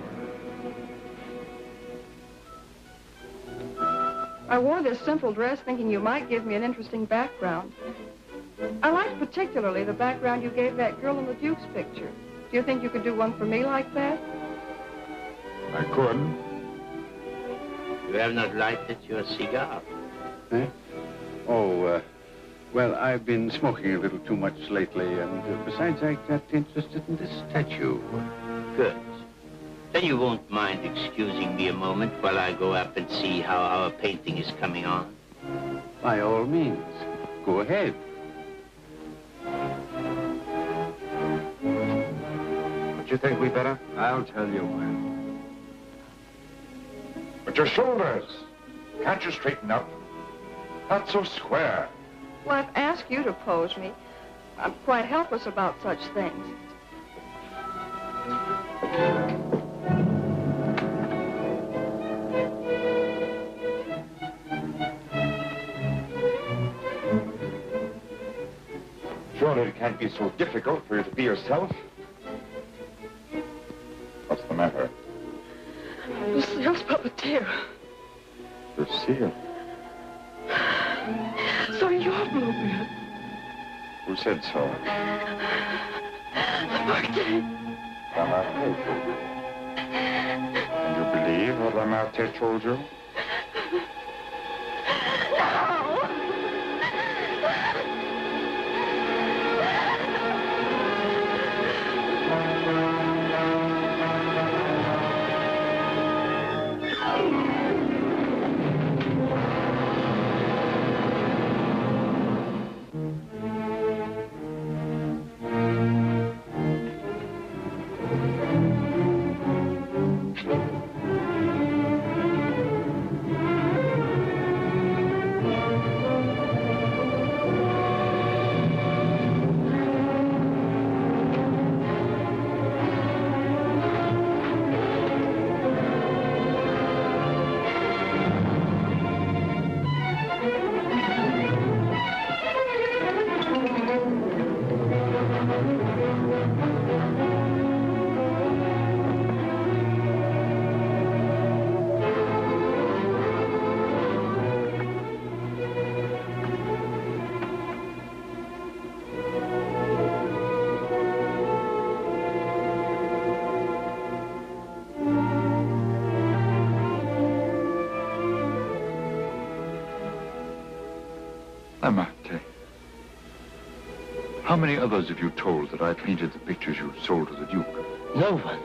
I wore this simple dress thinking you might give me an interesting background. I liked particularly the background you gave that girl in the Duke's picture. Do you think you could do one for me like that? I could. You have not lighted your cigar. Eh? Oh, well, I've been smoking a little too much lately, and besides, I got interested in this statue. Good. Then you won't mind excusing me a moment while I go up and see how our painting is coming on? By all means, go ahead. Don't you think we better? I'll tell you when. But your shoulders, can't you straighten up? Not so square. Well, I've asked you to pose me. I'm quite helpless about such things. Surely it can't be so difficult for you to be yourself. What's the matter? Lucille's puppeteer. Lucille? So you're Bluebeard. Who said so? Martin. Lamartine. And you believe what Lamartine told you? Lamartine, how many others have you told that I painted the pictures you sold to the Duke? No one.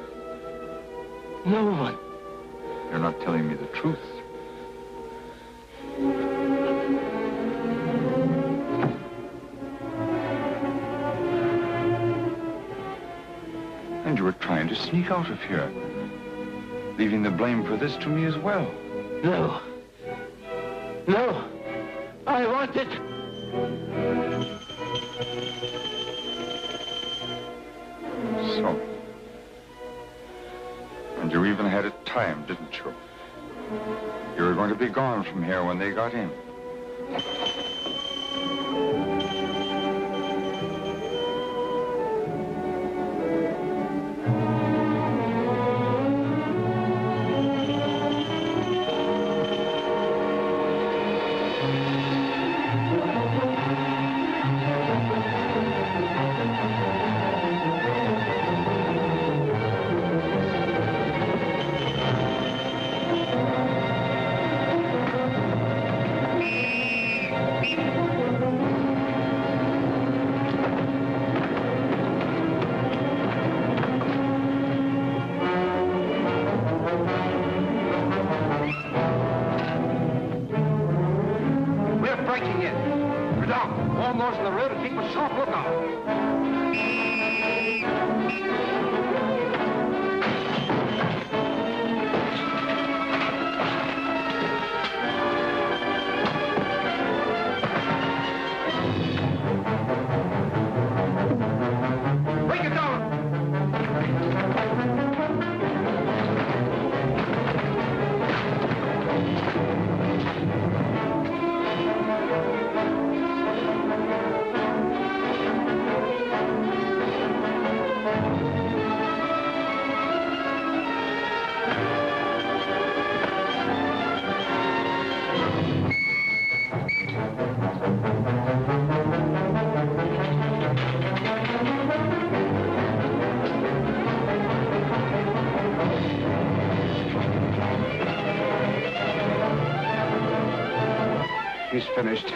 No one. You're not telling me the truth. And you were trying to sneak out of here, leaving the blame for this to me as well. No. No. I want it. So. And you even had it timed, didn't you? You were going to be gone from here when they got in. He's finished.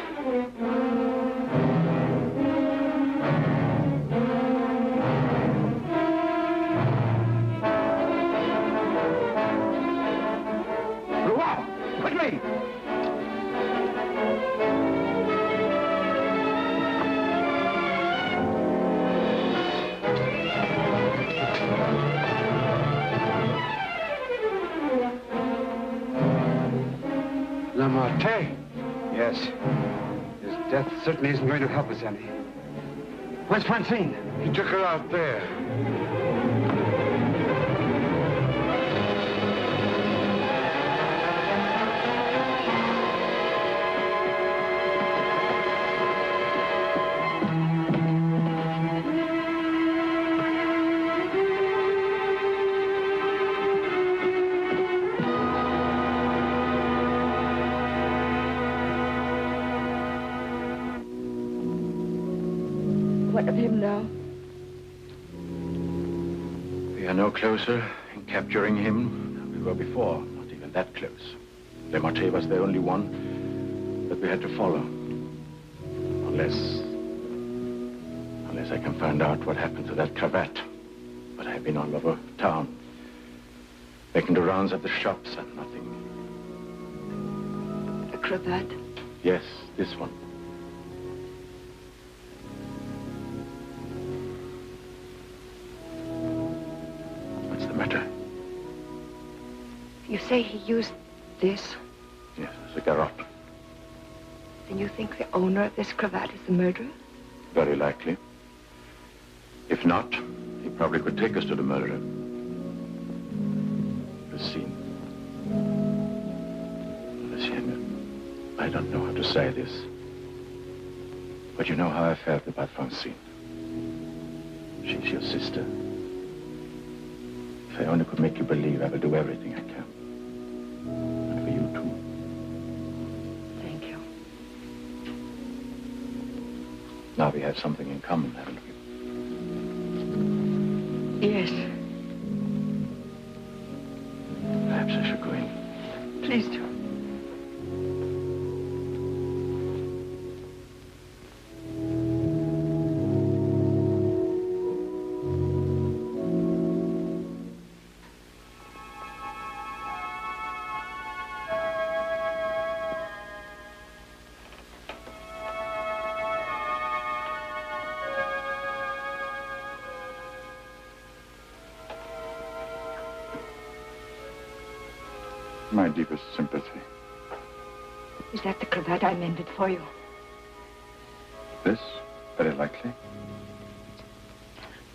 Wow! Quickly! Lamartine? Yes. His death certainly isn't going to help us any. Where's Francine? He took her out there. What of him now? We are no closer in capturing him than we were before. Not even that close. Lamartine was the only one that we had to follow. Unless I can find out what happened to that cravat. But I have been all over town, making the rounds of the shops and nothing. The cravat? Yes, this one. What's the matter? You say he used this? Yes, as a garrote. Then you think the owner of this cravat is the murderer? Very likely. If not, he probably could take us to the murderer. The scene. Listen, I don't know how to say this, but you know how I felt about Francine. She's your sister. If I only could make you believe, I will do everything I can. And for you, too. Thank you. Now we have something in common, haven't we? Yes. Perhaps I should go in. Please do. My deepest sympathy. Is that the cravat I mended for you? This? Very likely.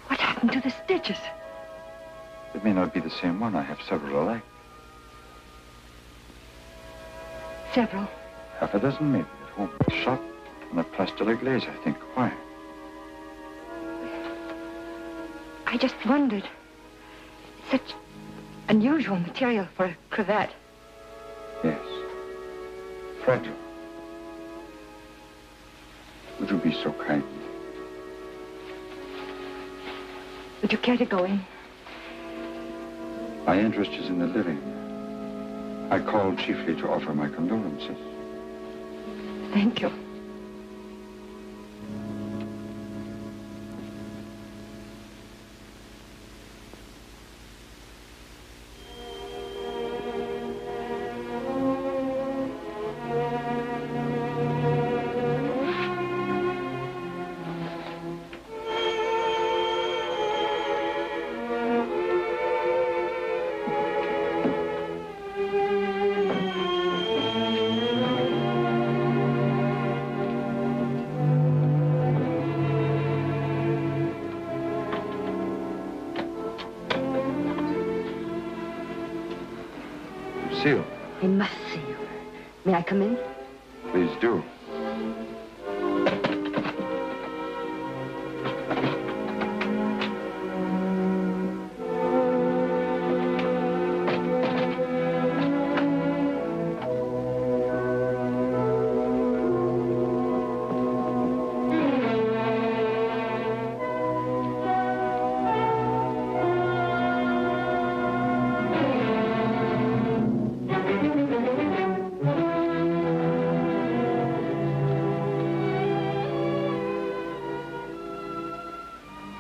What happened to the stitches? It may not be the same one. I have several alike. Several. Half a dozen, maybe, at Oh, shot on a place de la glace, I think. Why? I just wondered. Such unusual material for a cravat. Yes. Fragile. Would you be so kind? Would you care to go in? My interest is in the living. I called chiefly to offer my condolences. Thank you. Lucille, I must see you. May I come in? please do.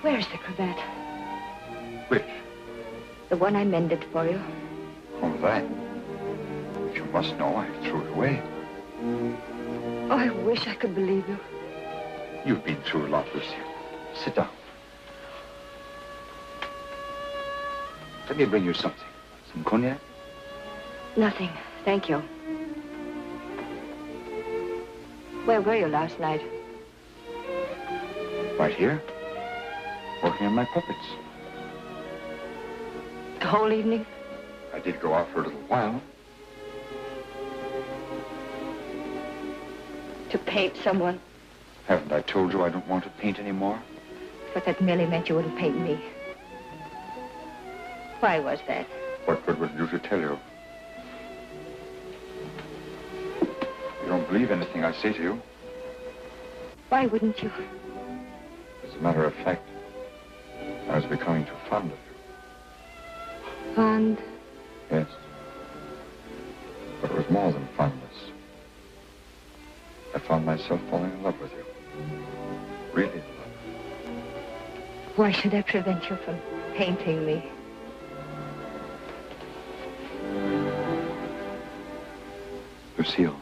Where's the cravat? Which? The one I mended for you. Oh, that. If you must know, I threw it away. Oh, I wish I could believe you. You've been through a lot, Lucille. Sit down. Let me bring you something. Some cognac? Nothing, thank you. Where were you last night? Right here. Working on my puppets. The whole evening? I did go out for a little while. To paint someone? Haven't I told you I don't want to paint anymore? But that merely meant you wouldn't paint me. Why was that? What good would it do to tell you? You don't believe anything I say to you. Why wouldn't you? As a matter of fact, I was becoming too fond of you. Fond? Yes. But it was more than fondness. I found myself falling in love with you. Really in love. Why should that prevent you from painting me? Lucille,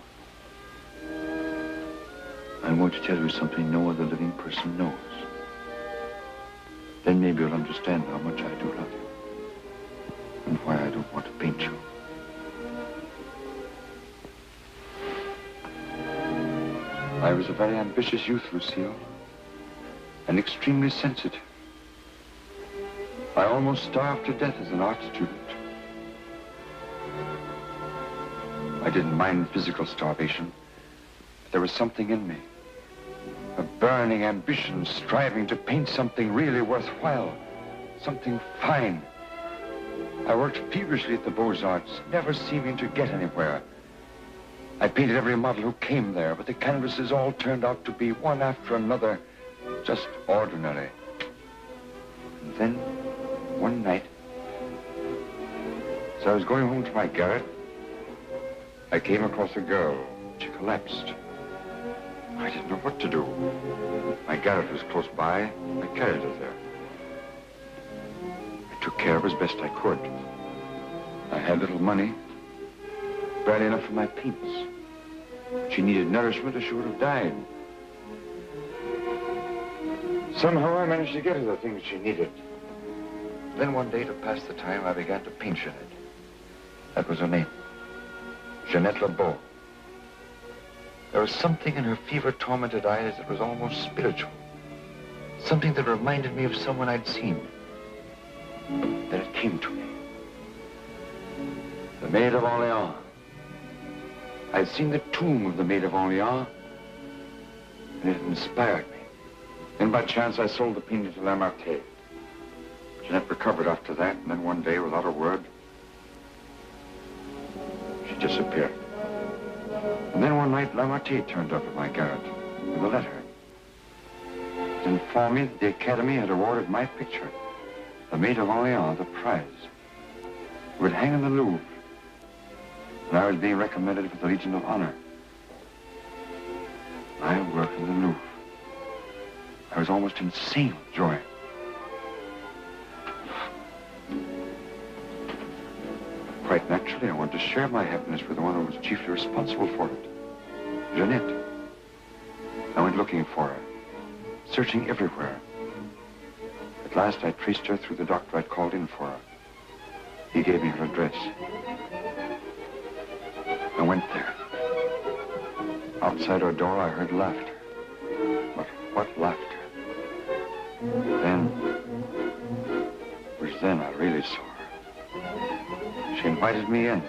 I'm going to tell you something no other living person knows. Then maybe you'll understand how much I do love you. And why I don't want to paint you. I was a very ambitious youth, Lucille. And extremely sensitive. I almost starved to death as an art student. I didn't mind physical starvation. But there was something in me. A burning ambition striving to paint something really worthwhile. Something fine. I worked feverishly at the Beaux-Arts, never seeming to get anywhere. I painted every model who came there, but the canvases all turned out to be one after another, just ordinary. And then, one night, as I was going home to my garret, I came across a girl. She collapsed. I didn't know what to do. My garret was close by. I carried her there. I took care of her as best I could. I had little money, barely enough for my paints. She needed nourishment or she would have died. Somehow I managed to get her the things she needed. Then one day, to pass the time, I began to paint Jeanette. That was her name. Jeanette Lebeau. There was something in her fever-tormented eyes that was almost spiritual. Something that reminded me of someone I'd seen. Then it came to me. The Maid of Orleans. I'd seen the tomb of the Maid of Orleans And it inspired me. Then by chance I sold the painting to Lamartine. Jeanette recovered after that, and then one day, without a word, she disappeared. And then one night, Lamartine turned up at my garret with a letter. It informed me that the Academy had awarded my picture, The Maid of Orleans, the prize. It would hang in the Louvre, and I was being recommended for the Legion of Honor. I worked in the Louvre. I was almost insane with joy. Quite naturally, I wanted to share my happiness with the one who was chiefly responsible for it, Jeanette. I went looking for her, searching everywhere. At last, I traced her through the doctor I'd called in for her. He gave me her address. I went there. Outside her door, I heard laughter. But what laughter? Then, it was then I really saw her. She invited me in.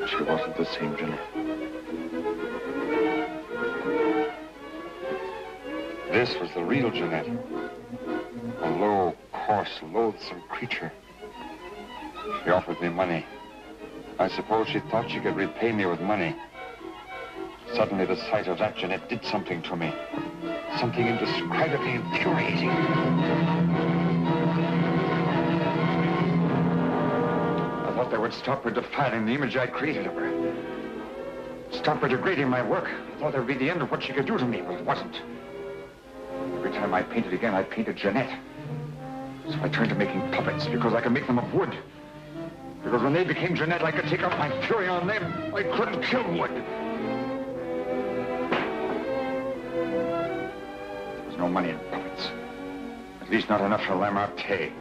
She wasn't the same Jeanette. This was the real Jeanette. A low, coarse, loathsome creature. She offered me money. I suppose she thought she could repay me with money. Suddenly, the sight of that Jeanette did something to me. Something indescribably infuriating. I thought that would stop her defiling the image I created of her. Stop her degrading my work. I thought that would be the end of what she could do to me, but it wasn't. Every time I painted again, I painted Jeanette. So I turned to making puppets because I could make them of wood. Because when they became Jeanette, I could take out my fury on them. I couldn't kill wood. There was no money in puppets. At least not enough for Lamartine.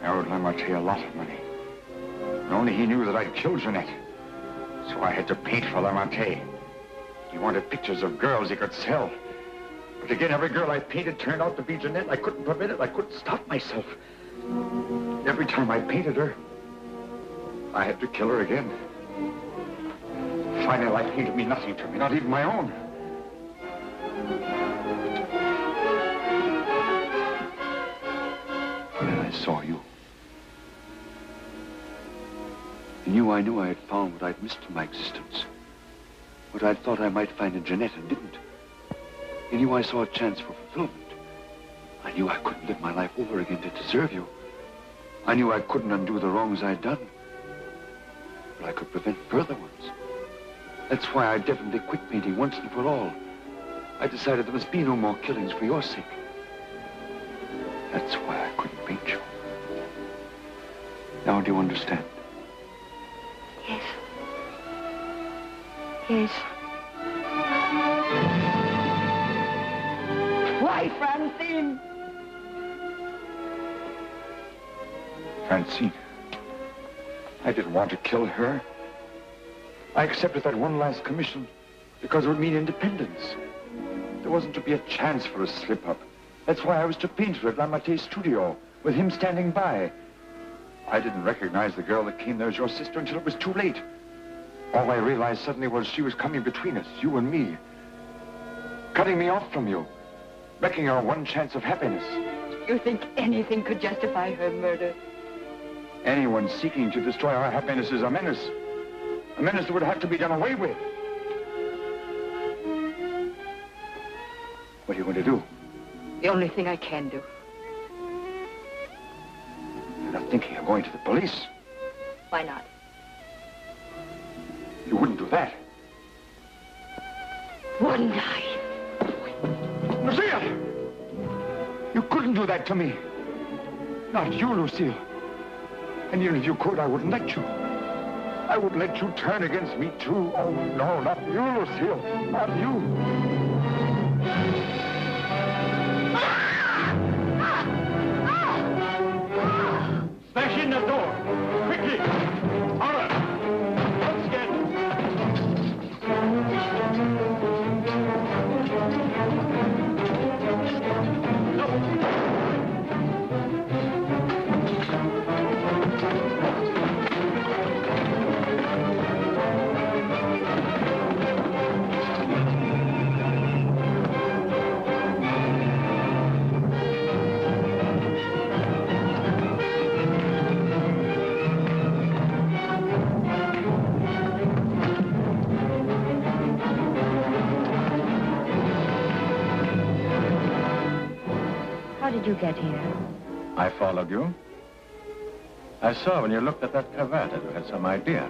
I owed Lamartine a lot of money. And only he knew that I'd killed Jeanette. So I had to paint for Lamartine. He wanted pictures of girls he could sell. But again, every girl I painted turned out to be Jeanette. I couldn't permit it. I couldn't stop myself. Every time I painted her, I had to kill her again. Finally, life seemed to mean nothing to me, not even my own. And then I saw you. In you, I knew I had found what I'd missed in my existence. What I'd thought I might find in Jeanette and didn't. In you, I saw a chance for fulfillment. I knew I couldn't live my life over again to deserve you. I knew I couldn't undo the wrongs I'd done. But I could prevent further ones. That's why I definitely quit painting once and for all. I decided there must be no more killings for your sake. That's why I couldn't paint you. Now do you understand? Yes. Yes. Why, Francine? Francine. I didn't want to kill her. I accepted that one last commission because it would mean independence. There wasn't to be a chance for a slip-up. That's why I was to paint her at Lamartine's studio, with him standing by. I didn't recognize the girl that came there as your sister until it was too late. All I realized suddenly was she was coming between us, you and me. Cutting me off from you. Wrecking our one chance of happiness. You think anything could justify her murder? Anyone seeking to destroy our happiness is a menace. A menace that would have to be done away with. What are you going to do? The only thing I can do. You're not thinking of going to the police? Why not? You wouldn't do that. Wouldn't I? Lucille! You couldn't do that to me. Not you, Lucille. And even if you could, I wouldn't let you. I wouldn't let you turn against me, too. Oh, no, not you, Lucille. Not you. Smash in the door. Quickly. All right. Once again. you get here? I followed you. I saw when you looked at that cravat that you had some idea.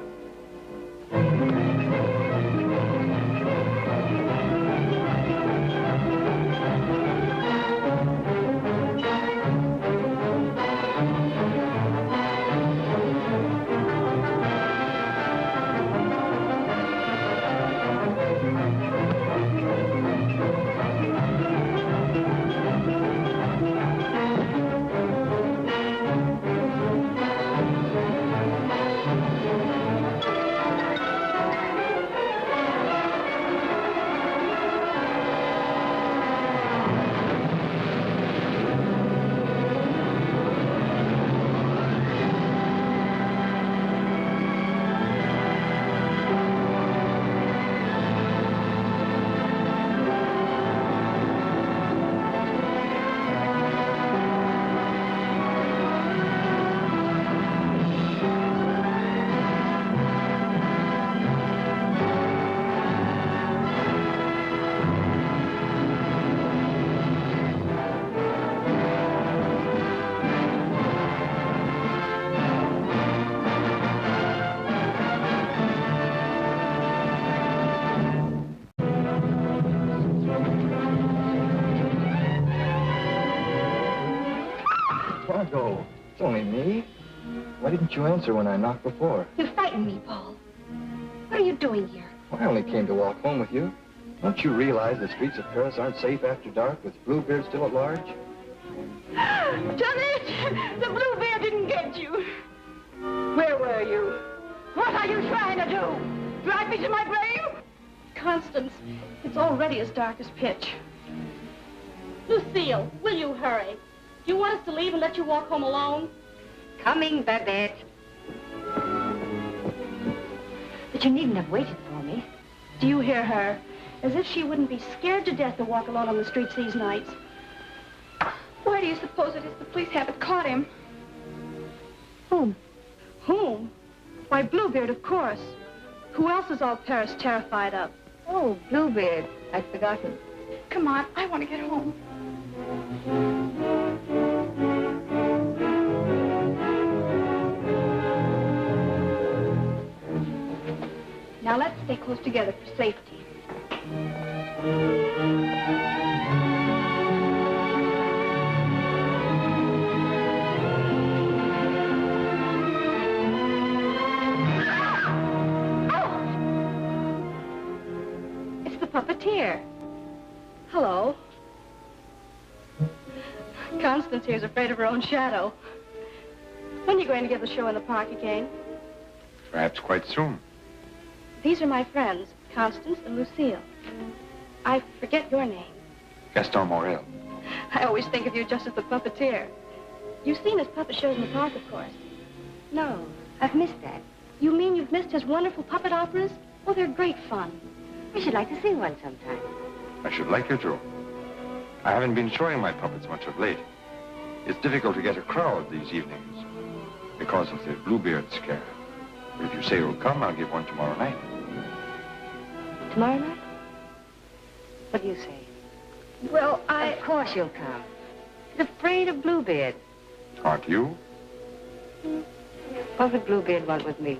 Margot, it's only me. Why didn't you answer when I knocked before? You frightened me, Paul. What are you doing here? Well, I only came to walk home with you. Don't you realize the streets of Paris aren't safe after dark with Bluebeard still at large? Johnny, the Bluebeard didn't get you. Where were you? What are you trying to do? Drag me to my grave? Constance, it's already as dark as pitch. Lucille, will you hurry? Do you want us to leave and let you walk home alone? Coming, Babette. But you needn't have waited for me. Do you hear her? As if she wouldn't be scared to death to walk alone on the streets these nights. Why do you suppose it is the police haven't caught him? Whom? Whom? Why, Bluebeard, of course. Who else is all Paris terrified of? Oh, Bluebeard. I'd forgotten. Come on, I want to get home. Now let's stay close together for safety. It's the puppeteer. Hello. Constance here's afraid of her own shadow. When are you going to give the show in the park again? Perhaps quite soon. These are my friends, Constance and Lucille. I forget your name. Gaston Morel. I always think of you just as the puppeteer. You've seen his puppet shows in the park, of course. No, I've missed that. You mean you've missed his wonderful puppet operas? Oh, they're great fun. We should like to see one sometime. I should like you to. I haven't been showing my puppets much of late. It's difficult to get a crowd these evenings because of the Bluebeard scare. But if you say you'll come, I'll give one tomorrow night. Tomorrow night? What do you say? Well, Of course you'll come. He's afraid of Bluebeard. Aren't you? What would Bluebeard want with me?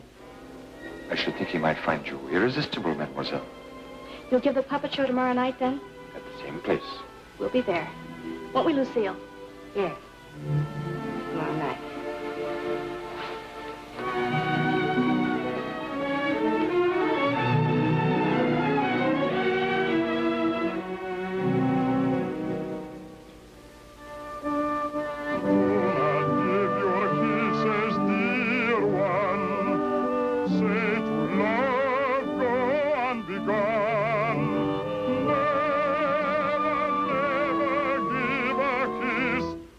I should think he might find you irresistible, mademoiselle. You'll give the puppet show tomorrow night, then? At the same place. We'll be there. Won't we, Lucille? Yes. Tomorrow night.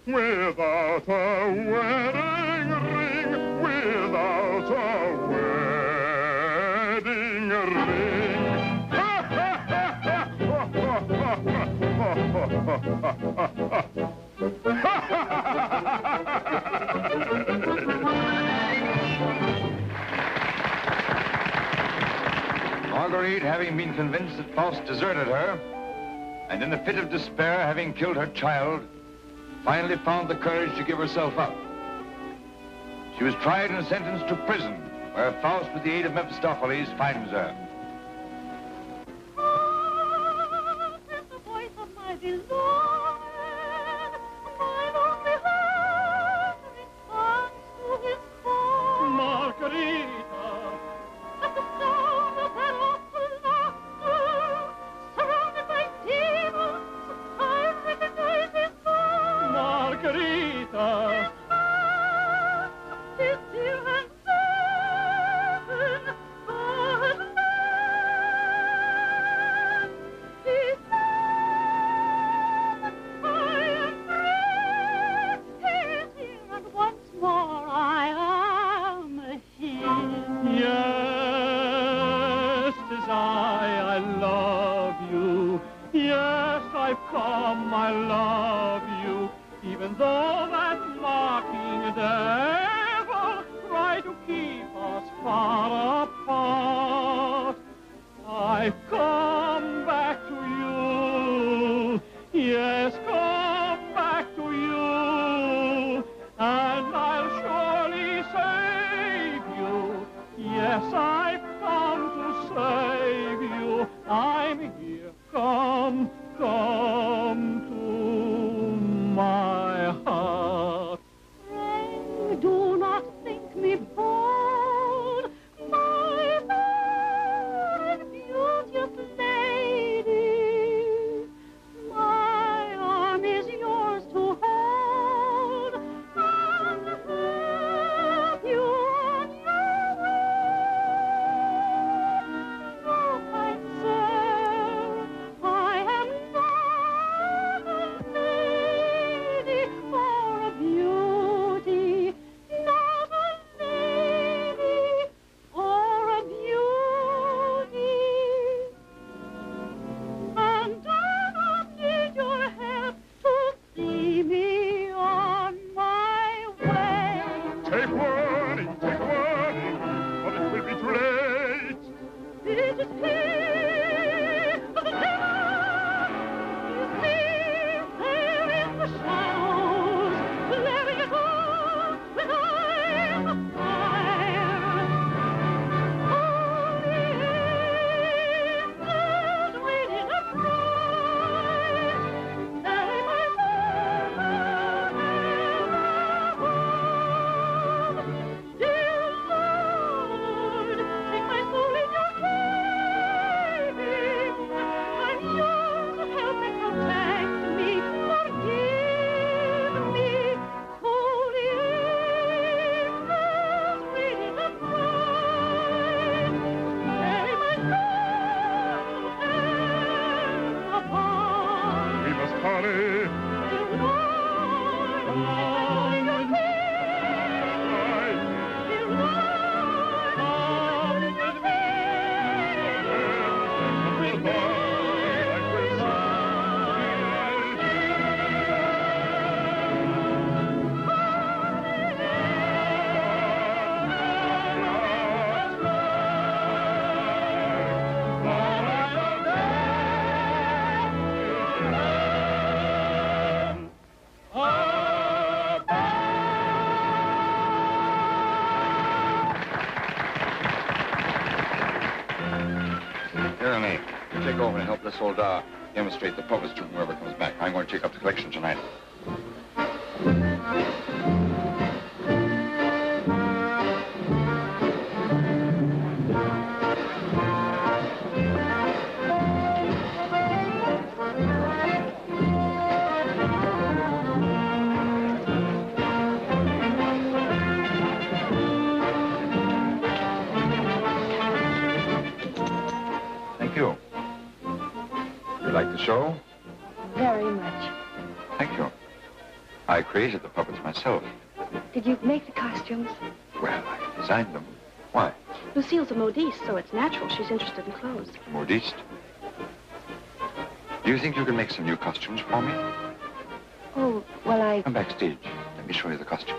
Without a wedding ring, without a wedding ring. Marguerite, having been convinced that Faust deserted her, and in the fit of despair, having killed her child, finally found the courage to give herself up. She was tried and sentenced to prison, where Faust, with the aid of Mephistopheles, finds her. Is the voice of my beloved, my lonely heart responds to his call. Margarita, At the sound of that awful laughter, surrounded by demons, I recognize his voice. Margarita. His dear and seven, God love. He said, I am free. He is here, and once more I am his. Yes, 'tis I love you. Yes, I've come, I love you. Even though that mocking devil tried to keep us far apart, I've come back to you. Yes, come back to you. And I'll surely save you. Yes, I've come to save you. I'm here. Come, come to my heart. Pray do not think me bold, my fair and beauteous lady. My arm is yours to hold and help you on your way. No, kind sir, I am not a lady or a beauty, not a lady or a beauty. And I don't need your help to see me on my way. Take warning, but it will be too late. It is he, the devil. You see, there in the shadows, glaring at us with eyes of fire. All the angels waiting upright, telling my soul dear Lord, take my soul in your keeping, and yours to help and protect me. Forgive me, holy angels waiting upright, carry my soul upon. We must hurry. Dear Lord, in your keeping, dear Lord, in your Here, Nate, you take over and help this old demonstrate the puppets to whoever comes back. I'm going to take up the collection tonight. Thank you. You like the show? Very much. Thank you. I created the puppets myself. Did you make the costumes? Well, I designed them. Why? Lucille's a modiste, so it's natural she's interested in clothes. Modiste? Do you think you can make some new costumes for me? Oh, well, I... Come backstage. Let me show you the costumes.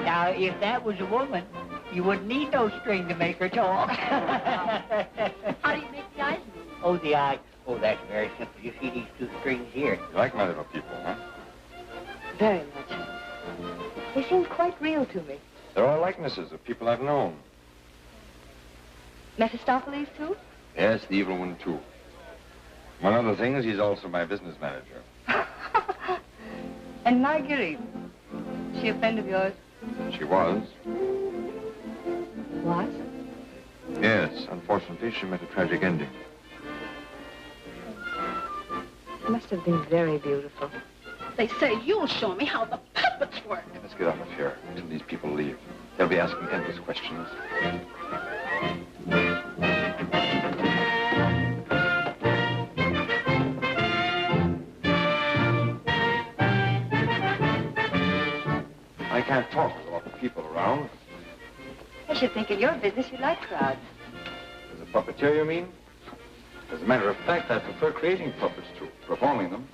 Now, if that was a woman, You wouldn't need no string to make her talk. How do you make the eyes move? Oh, the eye. Oh, that's very simple. You see these two strings here? You like my little people, huh? Very much. They seem quite real to me. They're all likenesses of people I've known. Mephistopheles, too? Yes, the evil one, too. One other thing is he's also my business manager. And Marguerite. She a friend of yours? She was. Was? Yes, unfortunately, she met a tragic ending. She must have been very beautiful. They say you'll show me how the puppets work. Let's get out of here until these people leave. They'll be asking endless questions. I can't talk with a lot of people around. I should think in your business you like crowds. As a puppeteer, you mean? As a matter of fact, I prefer creating puppets to performing them.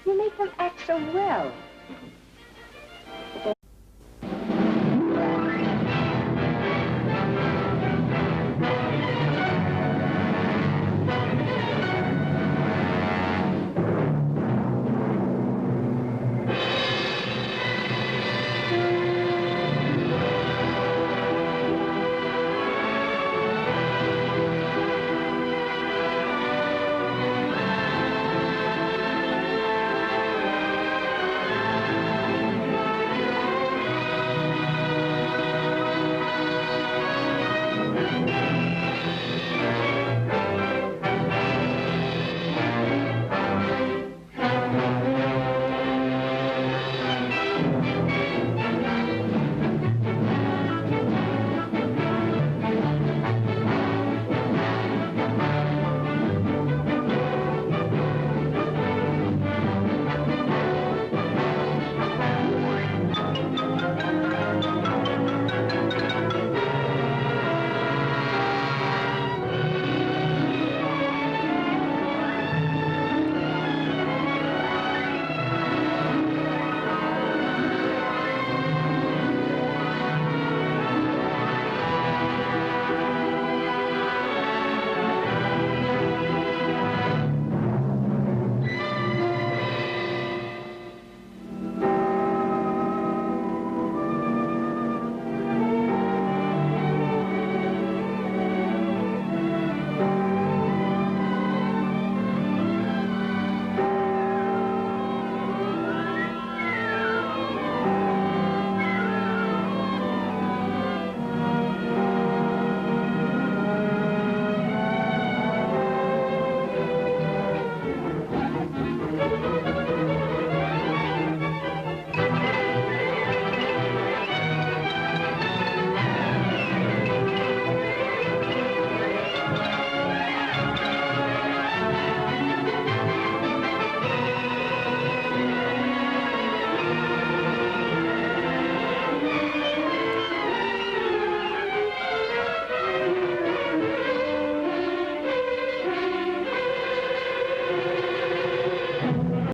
You make them act so well.